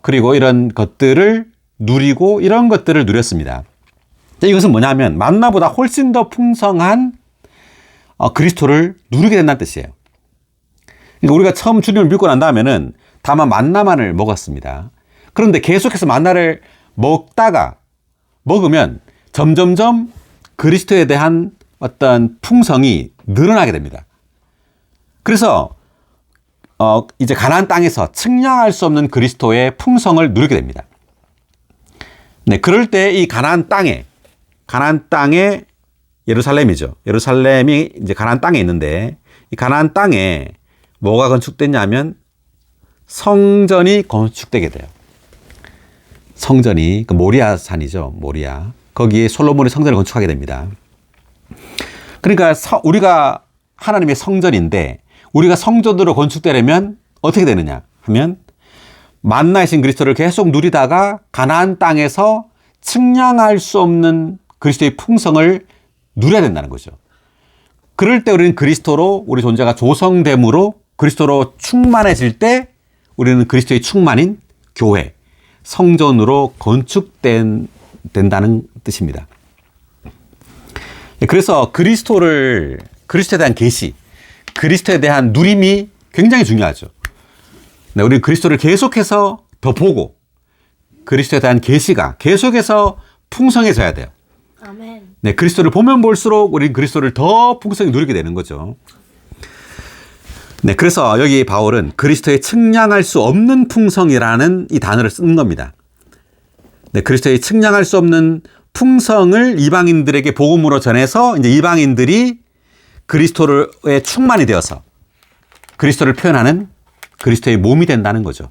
그리고 이런 것들을 누리고 이런 것들을 누렸습니다. 이것은 뭐냐면 만나보다 훨씬 더 풍성한 그리스도를 누리게 된다는 뜻이에요. 그러니까 우리가 처음 주님을 믿고 난 다음에는 다만 만나만을 먹었습니다. 그런데 계속해서 만나를 먹으면 점점점 그리스도에 대한 어떤 풍성이 늘어나게 됩니다. 그래서 이제 가나안 땅에서 측량할 수 없는 그리스도의 풍성을 누리게 됩니다. 네, 그럴 때 이 가나안 땅에 예루살렘이죠. 예루살렘이 이제 가나안 땅에 있는데 이 가나안 땅에 뭐가 건축됐냐면 성전이 건축되게 돼요. 성전이 그 모리아 산이죠. 모리아. 거기에 솔로몬이 성전을 건축하게 됩니다. 그러니까 우리가 하나님의 성전인데 우리가 성전으로 건축되려면 어떻게 되느냐 하면 만나신 그리스도를 계속 누리다가 가나안 땅에서 측량할 수 없는 그리스도의 풍성을 누려야 된다는 거죠. 그럴 때 우리는 그리스도로 우리 존재가 조성됨으로 그리스도로 충만해질 때 우리는 그리스도의 충만인 교회, 성전으로 건축된다는 뜻입니다. 그래서 그리스도에 대한 계시, 그리스도에 대한 누림이 굉장히 중요하죠. 네, 우리 그리스도를 계속해서 더 보고 그리스도에 대한 계시가 계속해서 풍성해져야 돼요. 아멘. 네, 그리스도를 보면 볼수록 우리는 그리스도를 더 풍성히 누리게 되는 거죠. 네, 그래서 여기 바울은 그리스도의 측량할 수 없는 풍성이라는 이 단어를 쓴 겁니다. 네, 그리스도의 측량할 수 없는 풍성을 이방인들에게 복음으로 전해서 이제 이방인들이 그리스도의 충만이 되어서 그리스도를 표현하는 그리스도의 몸이 된다는 거죠.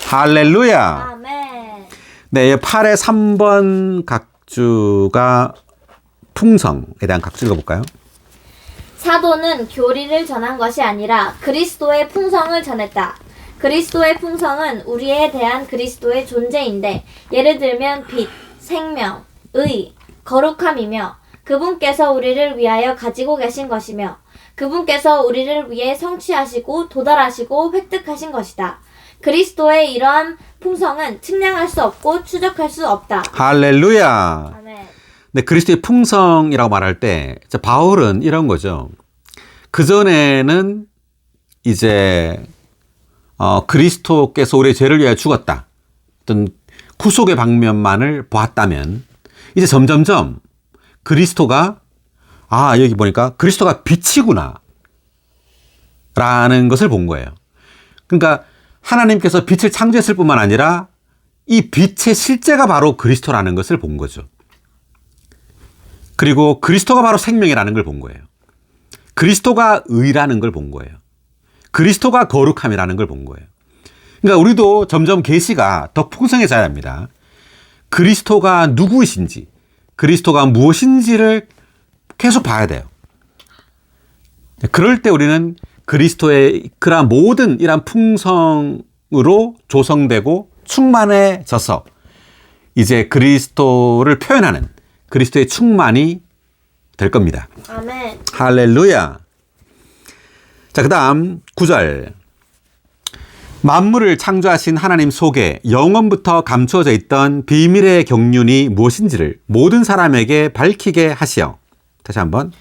할렐루야. 아멘. 네, 8의 3번 각주가 풍성에 대한 각주 읽어볼까요? 사도는 교리를 전한 것이 아니라 그리스도의 풍성을 전했다. 그리스도의 풍성은 우리에 대한 그리스도의 존재인데 예를 들면 빛, 생명, 의, 거룩함이며 그분께서 우리를 위하여 가지고 계신 것이며 그분께서 우리를 위해 성취하시고 도달하시고 획득하신 것이다. 그리스도의 이러한 풍성은 측량할 수 없고 추적할 수 없다. 할렐루야. 아멘. 네, 그리스도의 풍성이라고 말할 때 바울은 이런 거죠. 그전에는 이제 그리스도께서 우리의 죄를 위하여 죽었다. 어떤 구속의 방면만을 보았다면 이제 점점점 그리스도가 여기 보니까 그리스도가 빛이구나 라는 것을 본 거예요. 그러니까 하나님께서 빛을 창조했을 뿐만 아니라 이 빛의 실제가 바로 그리스도라는 것을 본 거죠. 그리고 그리스도가 바로 생명이라는 걸 본 거예요. 그리스도가 의라는 걸 본 거예요. 그리스도가 거룩함이라는 걸 본 거예요. 그러니까 우리도 점점 계시가 더 풍성해져야 합니다. 그리스도가 누구이신지, 그리스도가 무엇인지를 계속 봐야 돼요. 그럴 때 우리는 그리스도의 그러한 모든 이러한 풍성으로 조성되고 충만해져서 이제 그리스도를 표현하는 그리스도의 충만이 될 겁니다. 아멘. 할렐루야. 자, 그 다음 9절. 만물을 창조하신 하나님 속에 영원부터 감추어져 있던 비밀의 경륜이 무엇인지를 모든 사람에게 밝히게 하시어. 다시 한번.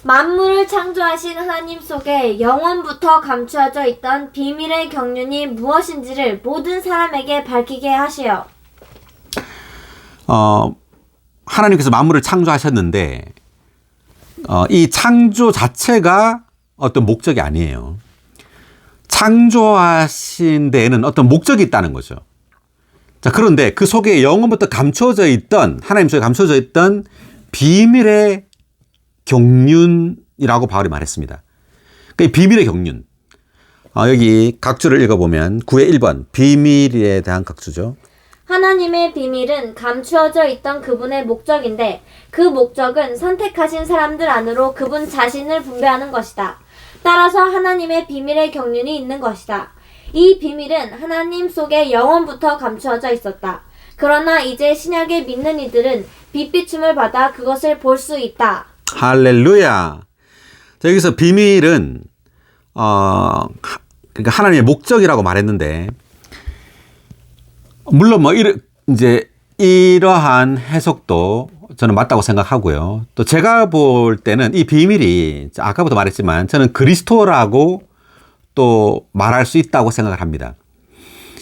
만물을 창조하신 하나님 속에 영원부터 감추어져 있던 비밀의 경륜이 무엇인지를 모든 사람에게 밝히게 하시어. 하나님께서 만물을 창조하셨는데 이 창조 자체가 어떤 목적이 아니에요. 창조하신 데에는 어떤 목적이 있다는 거죠. 자, 그런데 그 속에 영원부터 감춰져 있던, 하나님 속에 감춰져 있던 비밀의 경륜이라고 바울이 말했습니다. 그 비밀의 경륜. 여기 각주를 읽어보면 9의 1번 비밀에 대한 각주죠. 하나님의 비밀은 감추어져 있던 그분의 목적인데 그 목적은 선택하신 사람들 안으로 그분 자신을 분배하는 것이다. 따라서 하나님의 비밀의 경륜이 있는 것이다. 이 비밀은 하나님 속에 영원부터 감추어져 있었다. 그러나 이제 신약에 믿는 이들은 빛비춤을 받아 그것을 볼 수 있다. 할렐루야. 자, 여기서 비밀은 그러니까 하나님의 목적이라고 말했는데 물론 이제 이러한 해석도 저는 맞다고 생각하고요. 또 제가 볼 때는 이 비밀이 아까부터 말했지만 저는 그리스도라고 또 말할 수 있다고 생각을 합니다.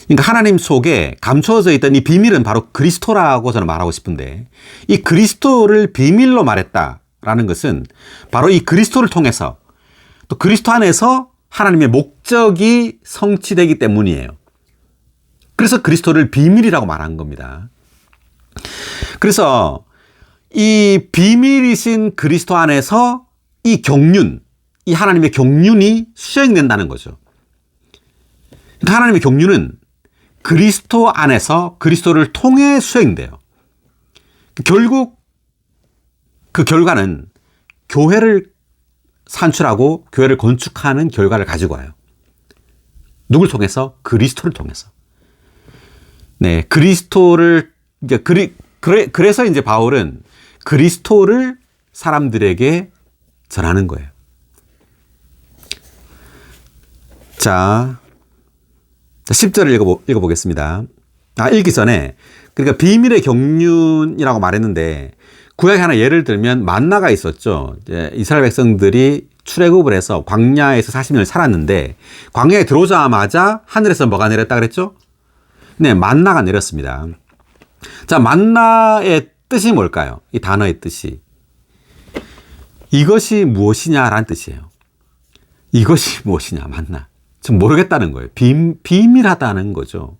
그러니까 하나님 속에 감추어져 있던 이 비밀은 바로 그리스도라고 저는 말하고 싶은데, 이 그리스도를 비밀로 말했다라는 것은 바로 이 그리스도를 통해서 또 그리스도 안에서 하나님의 목적이 성취되기 때문이에요. 그래서 그리스도를 비밀이라고 말한 겁니다. 그래서 이 비밀이신 그리스도 안에서 이 경륜, 이 하나님의 경륜이 수행된다는 거죠. 그러니까 하나님의 경륜은 그리스도 안에서 그리스도를 통해 수행돼요. 결국 그 결과는 교회를 산출하고 교회를 건축하는 결과를 가지고 와요. 누굴 통해서? 그리스도를 통해서. 네, 그리스도를 이제 그래서 이제 바울은 그리스도를 사람들에게 전하는 거예요. 자, 10절을 읽어보겠습니다. 읽기 전에, 그러니까 비밀의 경륜이라고 말했는데, 구약에 하나 예를 들면 만나가 있었죠. 이제 이스라엘 백성들이 출애굽을 해서 광야에서 40년을 살았는데, 광야에 들어오자마자 하늘에서 뭐가 내렸다 그랬죠? 네, 만나가 내렸습니다. 자, 만나의 뜻이 뭘까요? 이 단어의 뜻이. 이것이 무엇이냐라는 뜻이에요. 이것이 무엇이냐, 만나. 좀 모르겠다는 거예요. 비밀하다는 거죠.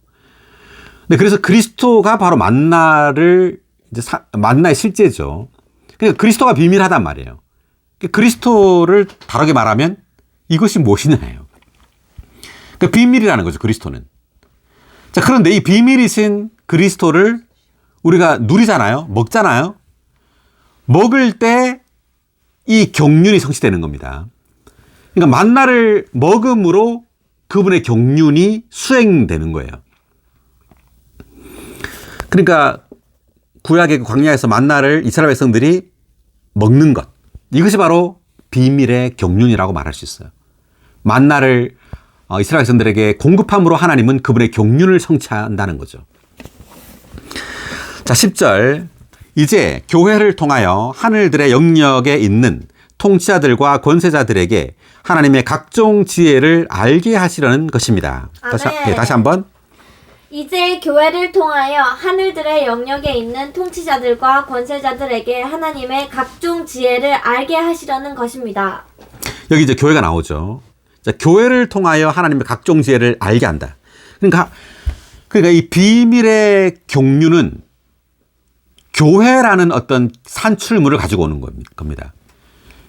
네, 그래서 그리스도가 바로 만나를, 이제 만나의 실제죠. 그러니까 그리스도가 비밀하단 말이에요. 그리스도를 다르게 말하면 이것이 무엇이냐예요. 그러니까 비밀이라는 거죠, 그리스도는. 자, 그런데 이 비밀이신 그리스도를 우리가 누리잖아요. 먹잖아요. 먹을 때 이 경륜이 성취되는 겁니다. 그러니까 만나를 먹음으로 그분의 경륜이 수행되는 거예요. 그러니까 구약의 광야에서 만나를 이스라엘 백성들이 먹는 것, 이것이 바로 비밀의 경륜이라고 말할 수 있어요. 만나를 이스라엘 백성들에게 공급함으로 하나님은 그분의 경륜을 성취한다는 거죠. 자, 10절. 이제 교회를 통하여 하늘들의 영역에 있는 통치자들과 권세자들에게 하나님의 각종 지혜를 알게 하시려는 것입니다. 다시 한번. 이제 교회를 통하여 하늘들의 영역에 있는 통치자들과 권세자들에게 하나님의 각종 지혜를 알게 하시려는 것입니다. 여기 이제 교회가 나오죠. 자, 교회를 통하여 하나님의 각종 지혜를 알게 한다. 그러니까 이 비밀의 경륜은 교회라는 어떤 산출물을 가지고 오는 겁니다.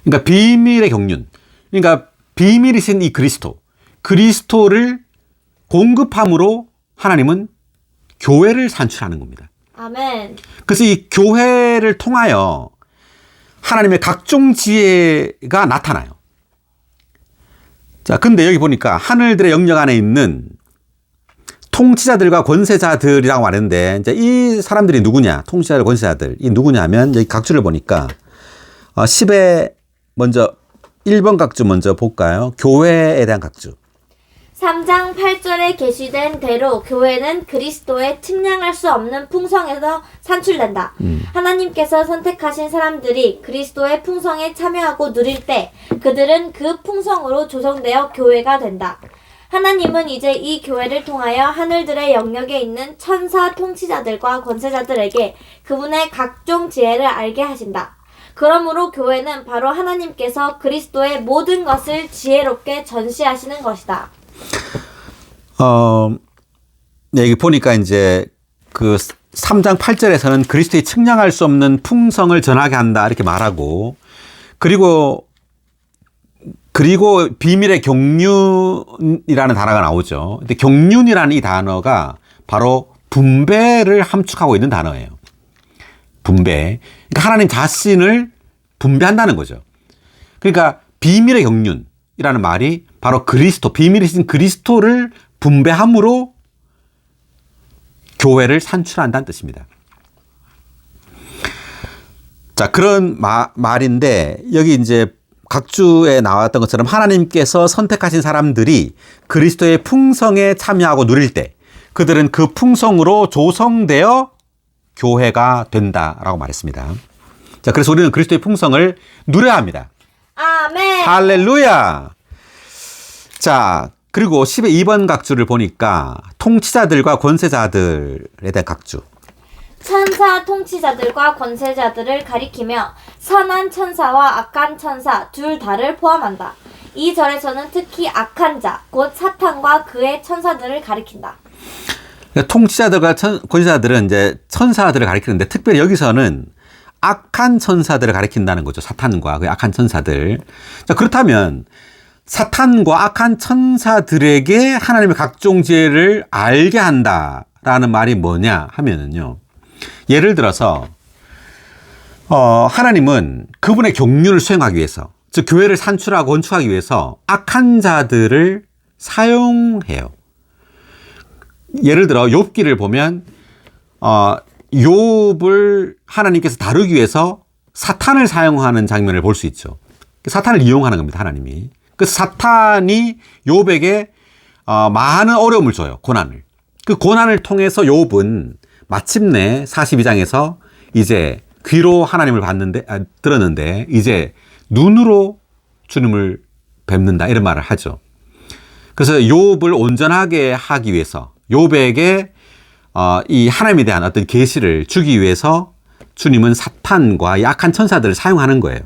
그러니까 비밀의 경륜. 그러니까 비밀이신 이 그리스도를 공급함으로 하나님은 교회를 산출하는 겁니다. 아멘. 그래서 이 교회를 통하여 하나님의 각종 지혜가 나타나요. 자, 근데 여기 보니까 하늘들의 영역 안에 있는 통치자들과 권세자들이라고 말했는데, 이제 이 사람들이 누구냐? 통치자들, 권세자들. 이 누구냐면, 여기 각주를 보니까, 10에 먼저, 1번 각주 먼저 볼까요? 교회에 대한 각주. 3장 8절에 계시된 대로 교회는 그리스도의 측량할 수 없는 풍성에서 산출된다. 하나님께서 선택하신 사람들이 그리스도의 풍성에 참여하고 누릴 때 그들은 그 풍성으로 조성되어 교회가 된다. 하나님은 이제 이 교회를 통하여 하늘들의 영역에 있는 천사 통치자들과 권세자들에게 그분의 각종 지혜를 알게 하신다. 그러므로 교회는 바로 하나님께서 그리스도의 모든 것을 지혜롭게 전시하시는 것이다. 네, 여기 보니까 이제 그 3장 8절에서는 그리스도의 측량할 수 없는 풍성을 전하게 한다 이렇게 말하고, 그리고 비밀의 경륜이라는 단어가 나오죠. 근데 경륜이라는 이 단어가 바로 분배를 함축하고 있는 단어예요. 분배. 그러니까 하나님 자신을 분배한다는 거죠. 그러니까 비밀의 경륜이라는 말이 바로 비밀이신 그리스도를 분배함으로 교회를 산출한다는 뜻입니다. 자, 그런 말인데, 여기 이제 각주에 나왔던 것처럼 하나님께서 선택하신 사람들이 그리스도의 풍성에 참여하고 누릴 때, 그들은 그 풍성으로 조성되어 교회가 된다라고 말했습니다. 자, 그래서 우리는 그리스도의 풍성을 누려야 합니다. 아멘. 할렐루야. 자, 그리고 12번 각주를 보니까 통치자들과 권세자들에 대한 각주. 천사 통치자들과 권세자들을 가리키며 선한 천사와 악한 천사 둘 다를 포함한다. 이 절에서는 특히 악한 자, 곧 사탄과 그의 천사들을 가리킨다. 그러니까 통치자들과 권세자들은 이제 천사들을 가리키는데 특별히 여기서는 악한 천사들을 가리킨다는 거죠. 사탄과 그 악한 천사들. 자, 그렇다면 사탄과 악한 천사들에게 하나님의 각종 지혜를 알게 한다라는 말이 뭐냐 하면은요. 예를 들어서 하나님은 그분의 경륜을 수행하기 위해서, 즉 교회를 산출하고 건축하기 위해서 악한 자들을 사용해요. 예를 들어 욥기를 보면 욥을 하나님께서 다루기 위해서 사탄을 사용하는 장면을 볼 수 있죠. 사탄을 이용하는 겁니다, 하나님이. 그래서 사탄이 욥에게 많은 어려움을 줘요, 고난을. 그 고난을 통해서 욥은 마침내 42장에서 이제 귀로 하나님을 들었는데 이제 눈으로 주님을 뵙는다, 이런 말을 하죠. 그래서 욥을 온전하게 하기 위해서 욥에게 이 하나님에 대한 어떤 계시를 주기 위해서 주님은 사탄과 약한 천사들을 사용하는 거예요.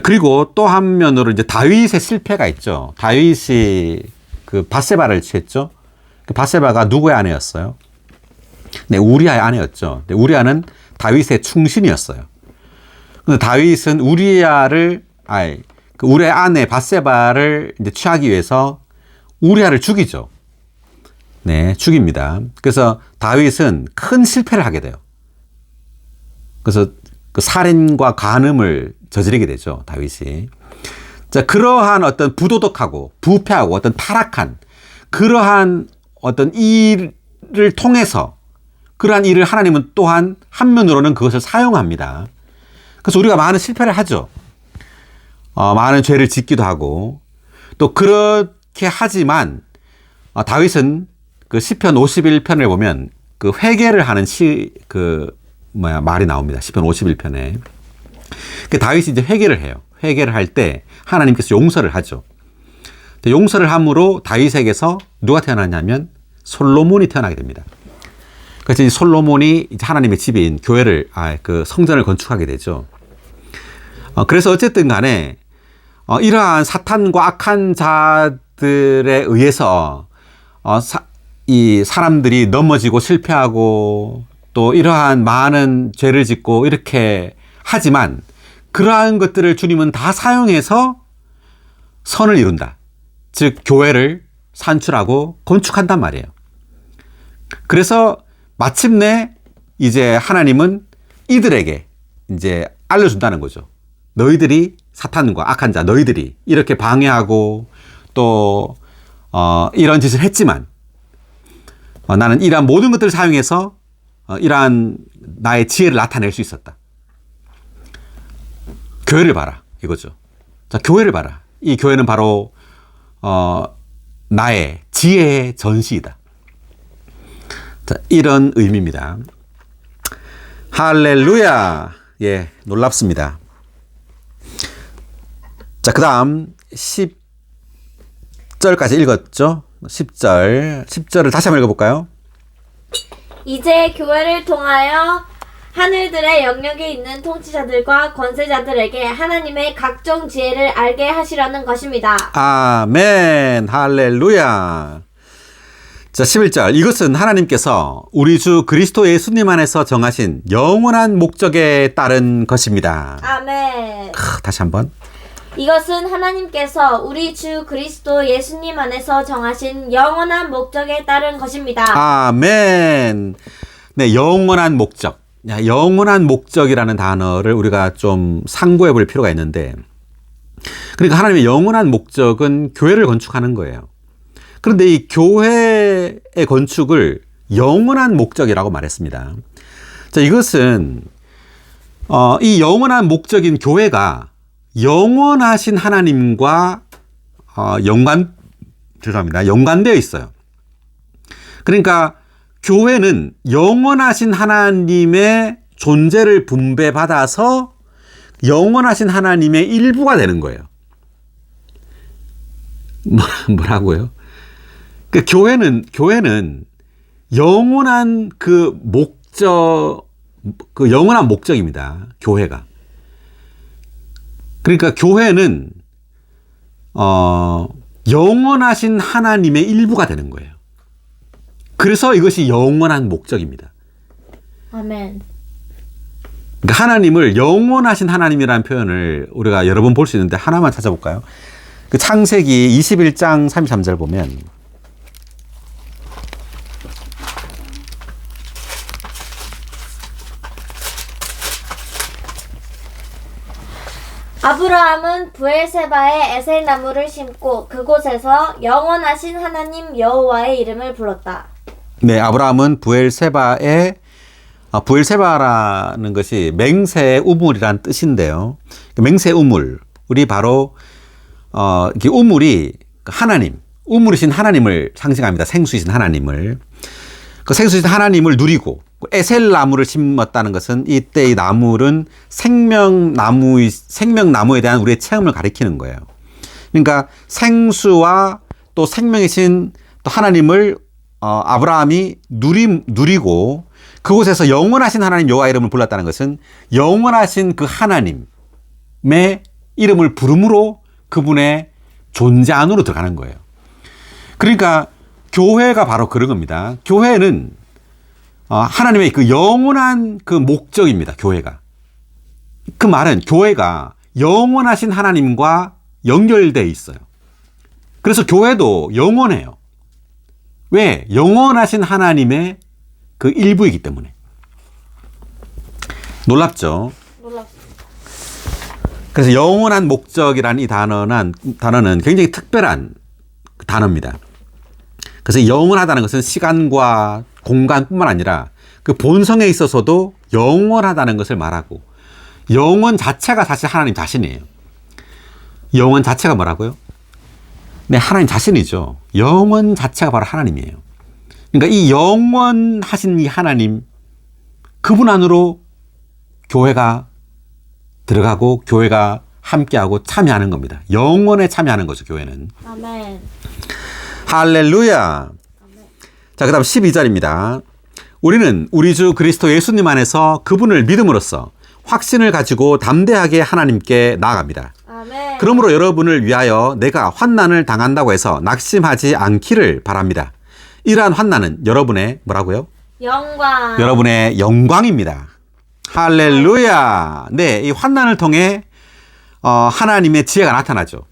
그리고 또 한 면으로 이제 다윗의 실패가 있죠. 다윗이 그 밧세바를 취했죠. 그 밧세바가 누구의 아내였어요? 네, 우리아의 아내였죠. 네, 우리아는 다윗의 충신이었어요. 근데 다윗은 우리아의 아내 밧세바를 이제 취하기 위해서 우리아를 죽이죠. 네, 죽입니다. 그래서 다윗은 큰 실패를 하게 돼요. 그래서 그 살인과 간음을 저지르게 되죠, 다윗이. 자, 그러한 어떤 부도덕하고 부패하고 어떤 타락한 그러한 어떤 일을 통해서 그러한 일을 하나님은 또한 한면으로는 그것을 사용합니다. 그래서 우리가 많은 실패를 하죠. 많은 죄를 짓기도 하고 또 그렇게 하지만 다윗은 그 시편 51편을 보면 그 회개를 하는 말이 나옵니다. 시편 51편에. 그 다윗이 이제 회개를 해요. 회개를 할 때 하나님께서 용서를 하죠. 용서를 함으로 다윗에게서 누가 태어나냐면 솔로몬이 태어나게 됩니다. 그래서 이 솔로몬이 이제 하나님의 집인 교회를, 그 성전을 건축하게 되죠. 그래서 어쨌든 간에 이러한 사탄과 악한 자들에 의해서 이 사람들이 넘어지고 실패하고 또 이러한 많은 죄를 짓고 이렇게 하지만 그러한 것들을 주님은 다 사용해서 선을 이룬다. 즉 교회를 산출하고 건축한단 말이에요. 그래서 마침내 이제 하나님은 이들에게 이제 알려준다는 거죠. 너희들이 사탄과 악한 자, 너희들이 이렇게 방해하고 또 이런 짓을 했지만 나는 이러한 모든 것들을 사용해서 이러한 나의 지혜를 나타낼 수 있었다. 교회를 봐라, 이거죠. 자, 교회를 봐라. 이 교회는 바로 나의 지혜의 전시이다. 자, 이런 의미입니다. 할렐루야. 예, 놀랍습니다. 자, 그 다음 10절까지 읽었죠? 10절을 다시 한번 읽어볼까요? 이제 교회를 통하여 하늘들의 영역에 있는 통치자들과 권세자들에게 하나님의 각종 지혜를 알게 하시려는 것입니다. 아멘. 할렐루야. 자, 11절. 이것은 하나님께서 우리 주 그리스도 예수님 안에서 정하신 영원한 목적에 따른 것입니다. 아멘. 다시 한번. 이것은 하나님께서 우리 주 그리스도 예수님 안에서 정하신 영원한 목적에 따른 것입니다. 아멘. 네, 영원한 목적. 영원한 목적이라는 단어를 우리가 좀 상고해 볼 필요가 있는데, 그러니까 하나님의 영원한 목적은 교회를 건축하는 거예요. 그런데 이 교회의 건축을 영원한 목적이라고 말했습니다. 자, 이것은 이 영원한 목적인 교회가 영원하신 하나님과 연관되어 있어요. 그러니까 교회는 영원하신 하나님의 존재를 분배받아서 영원하신 하나님의 일부가 되는 거예요. 뭐라고요? 그 교회는 영원한 그 영원한 목적입니다. 교회가. 그러니까 교회는 영원하신 하나님의 일부가 되는 거예요. 그래서 이것이 영원한 목적입니다. 아멘. 그러니까 하나님을 영원하신 하나님이라는 표현을 우리가 여러 번 볼 수 있는데 하나만 찾아볼까요? 그 창세기 21장 33절 보면 아브라함은 부엘세바에 에셀나무를 심고 그곳에서 영원하신 하나님 여호와의 이름을 불렀다. 네, 아브라함은 부엘세바라는 것이 맹세의 우물이란 뜻인데요. 맹세의 우물, 우리 바로 이렇게 우물이 하나님, 우물이신 하나님을 상징합니다. 생수이신 하나님을. 그 생수이신 하나님을 누리고 에셀나무를 심었다는 것은 이때 이 나물은 생명나무에 대한 우리의 체험을 가리키는 거예요. 그러니까 생수와 또 생명이신 또 하나님을 아브라함이 누리고 그곳에서 영원하신 하나님 여호와 이름을 불렀다는 것은 영원하신 그 하나님의 이름을 부름으로 그분의 존재 안으로 들어가는 거예요. 그러니까 교회가 바로 그런 겁니다. 교회는 하나님의 그 영원한 그 목적입니다. 교회가. 그 말은 교회가 영원하신 하나님과 연결되어 있어요. 그래서 교회도 영원해요. 왜? 영원하신 하나님의 그 일부이기 때문에. 놀랍죠? 놀랍습니다. 그래서 영원한 목적이라는 이 단어는 굉장히 특별한 단어입니다. 그래서 영원하다는 것은 시간과 공간뿐만 아니라 그 본성에 있어서도 영원하다는 것을 말하고 영원 자체가 사실 하나님 자신이에요. 영원 자체가 뭐라고요? 네, 하나님 자신이죠. 영원 자체가 바로 하나님이에요. 그러니까 이 영원하신 이 하나님, 그분 안으로 교회가 들어가고 교회가 함께하고 참여하는 겁니다. 영원에 참여하는 거죠, 교회는. 아멘. 할렐루야. 자, 그 다음 12절입니다. 우리는 우리 주 그리스도 예수님 안에서 그분을 믿음으로써 확신을 가지고 담대하게 하나님께 나아갑니다. 아멘. 그러므로 여러분을 위하여 내가 환난을 당한다고 해서 낙심하지 않기를 바랍니다. 이러한 환난은 여러분의 뭐라고요? 영광. 여러분의 영광입니다. 할렐루야. 네, 이 환난을 통해 하나님의 지혜가 나타나죠.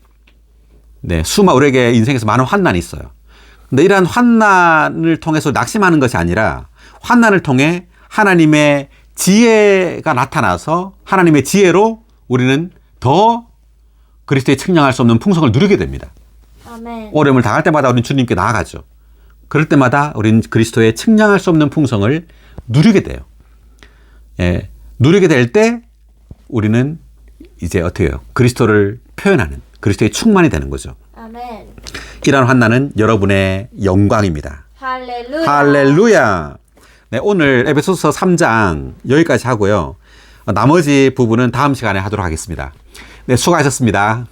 네, 우리에게 인생에서 많은 환난이 있어요. 근데 이러한 환난을 통해서 낙심하는 것이 아니라 환난을 통해 하나님의 지혜가 나타나서 하나님의 지혜로 우리는 더 그리스도의 측량할 수 없는 풍성을 누리게 됩니다. 아멘. 어려움을 당할 때마다 우리는 주님께 나아가죠. 그럴 때마다 우리는 그리스도의 측량할 수 없는 풍성을 누리게 돼요. 예, 누리게 될 때 우리는 이제 어떻게 해요? 그리스도를 표현하는 그리스도의 충만이 되는 거죠. 아멘. 이러한 환난은 여러분의 영광입니다. 할렐루야. 할렐루야. 네, 오늘 에베소서 3장 여기까지 하고요. 나머지 부분은 다음 시간에 하도록 하겠습니다. 네, 수고하셨습니다.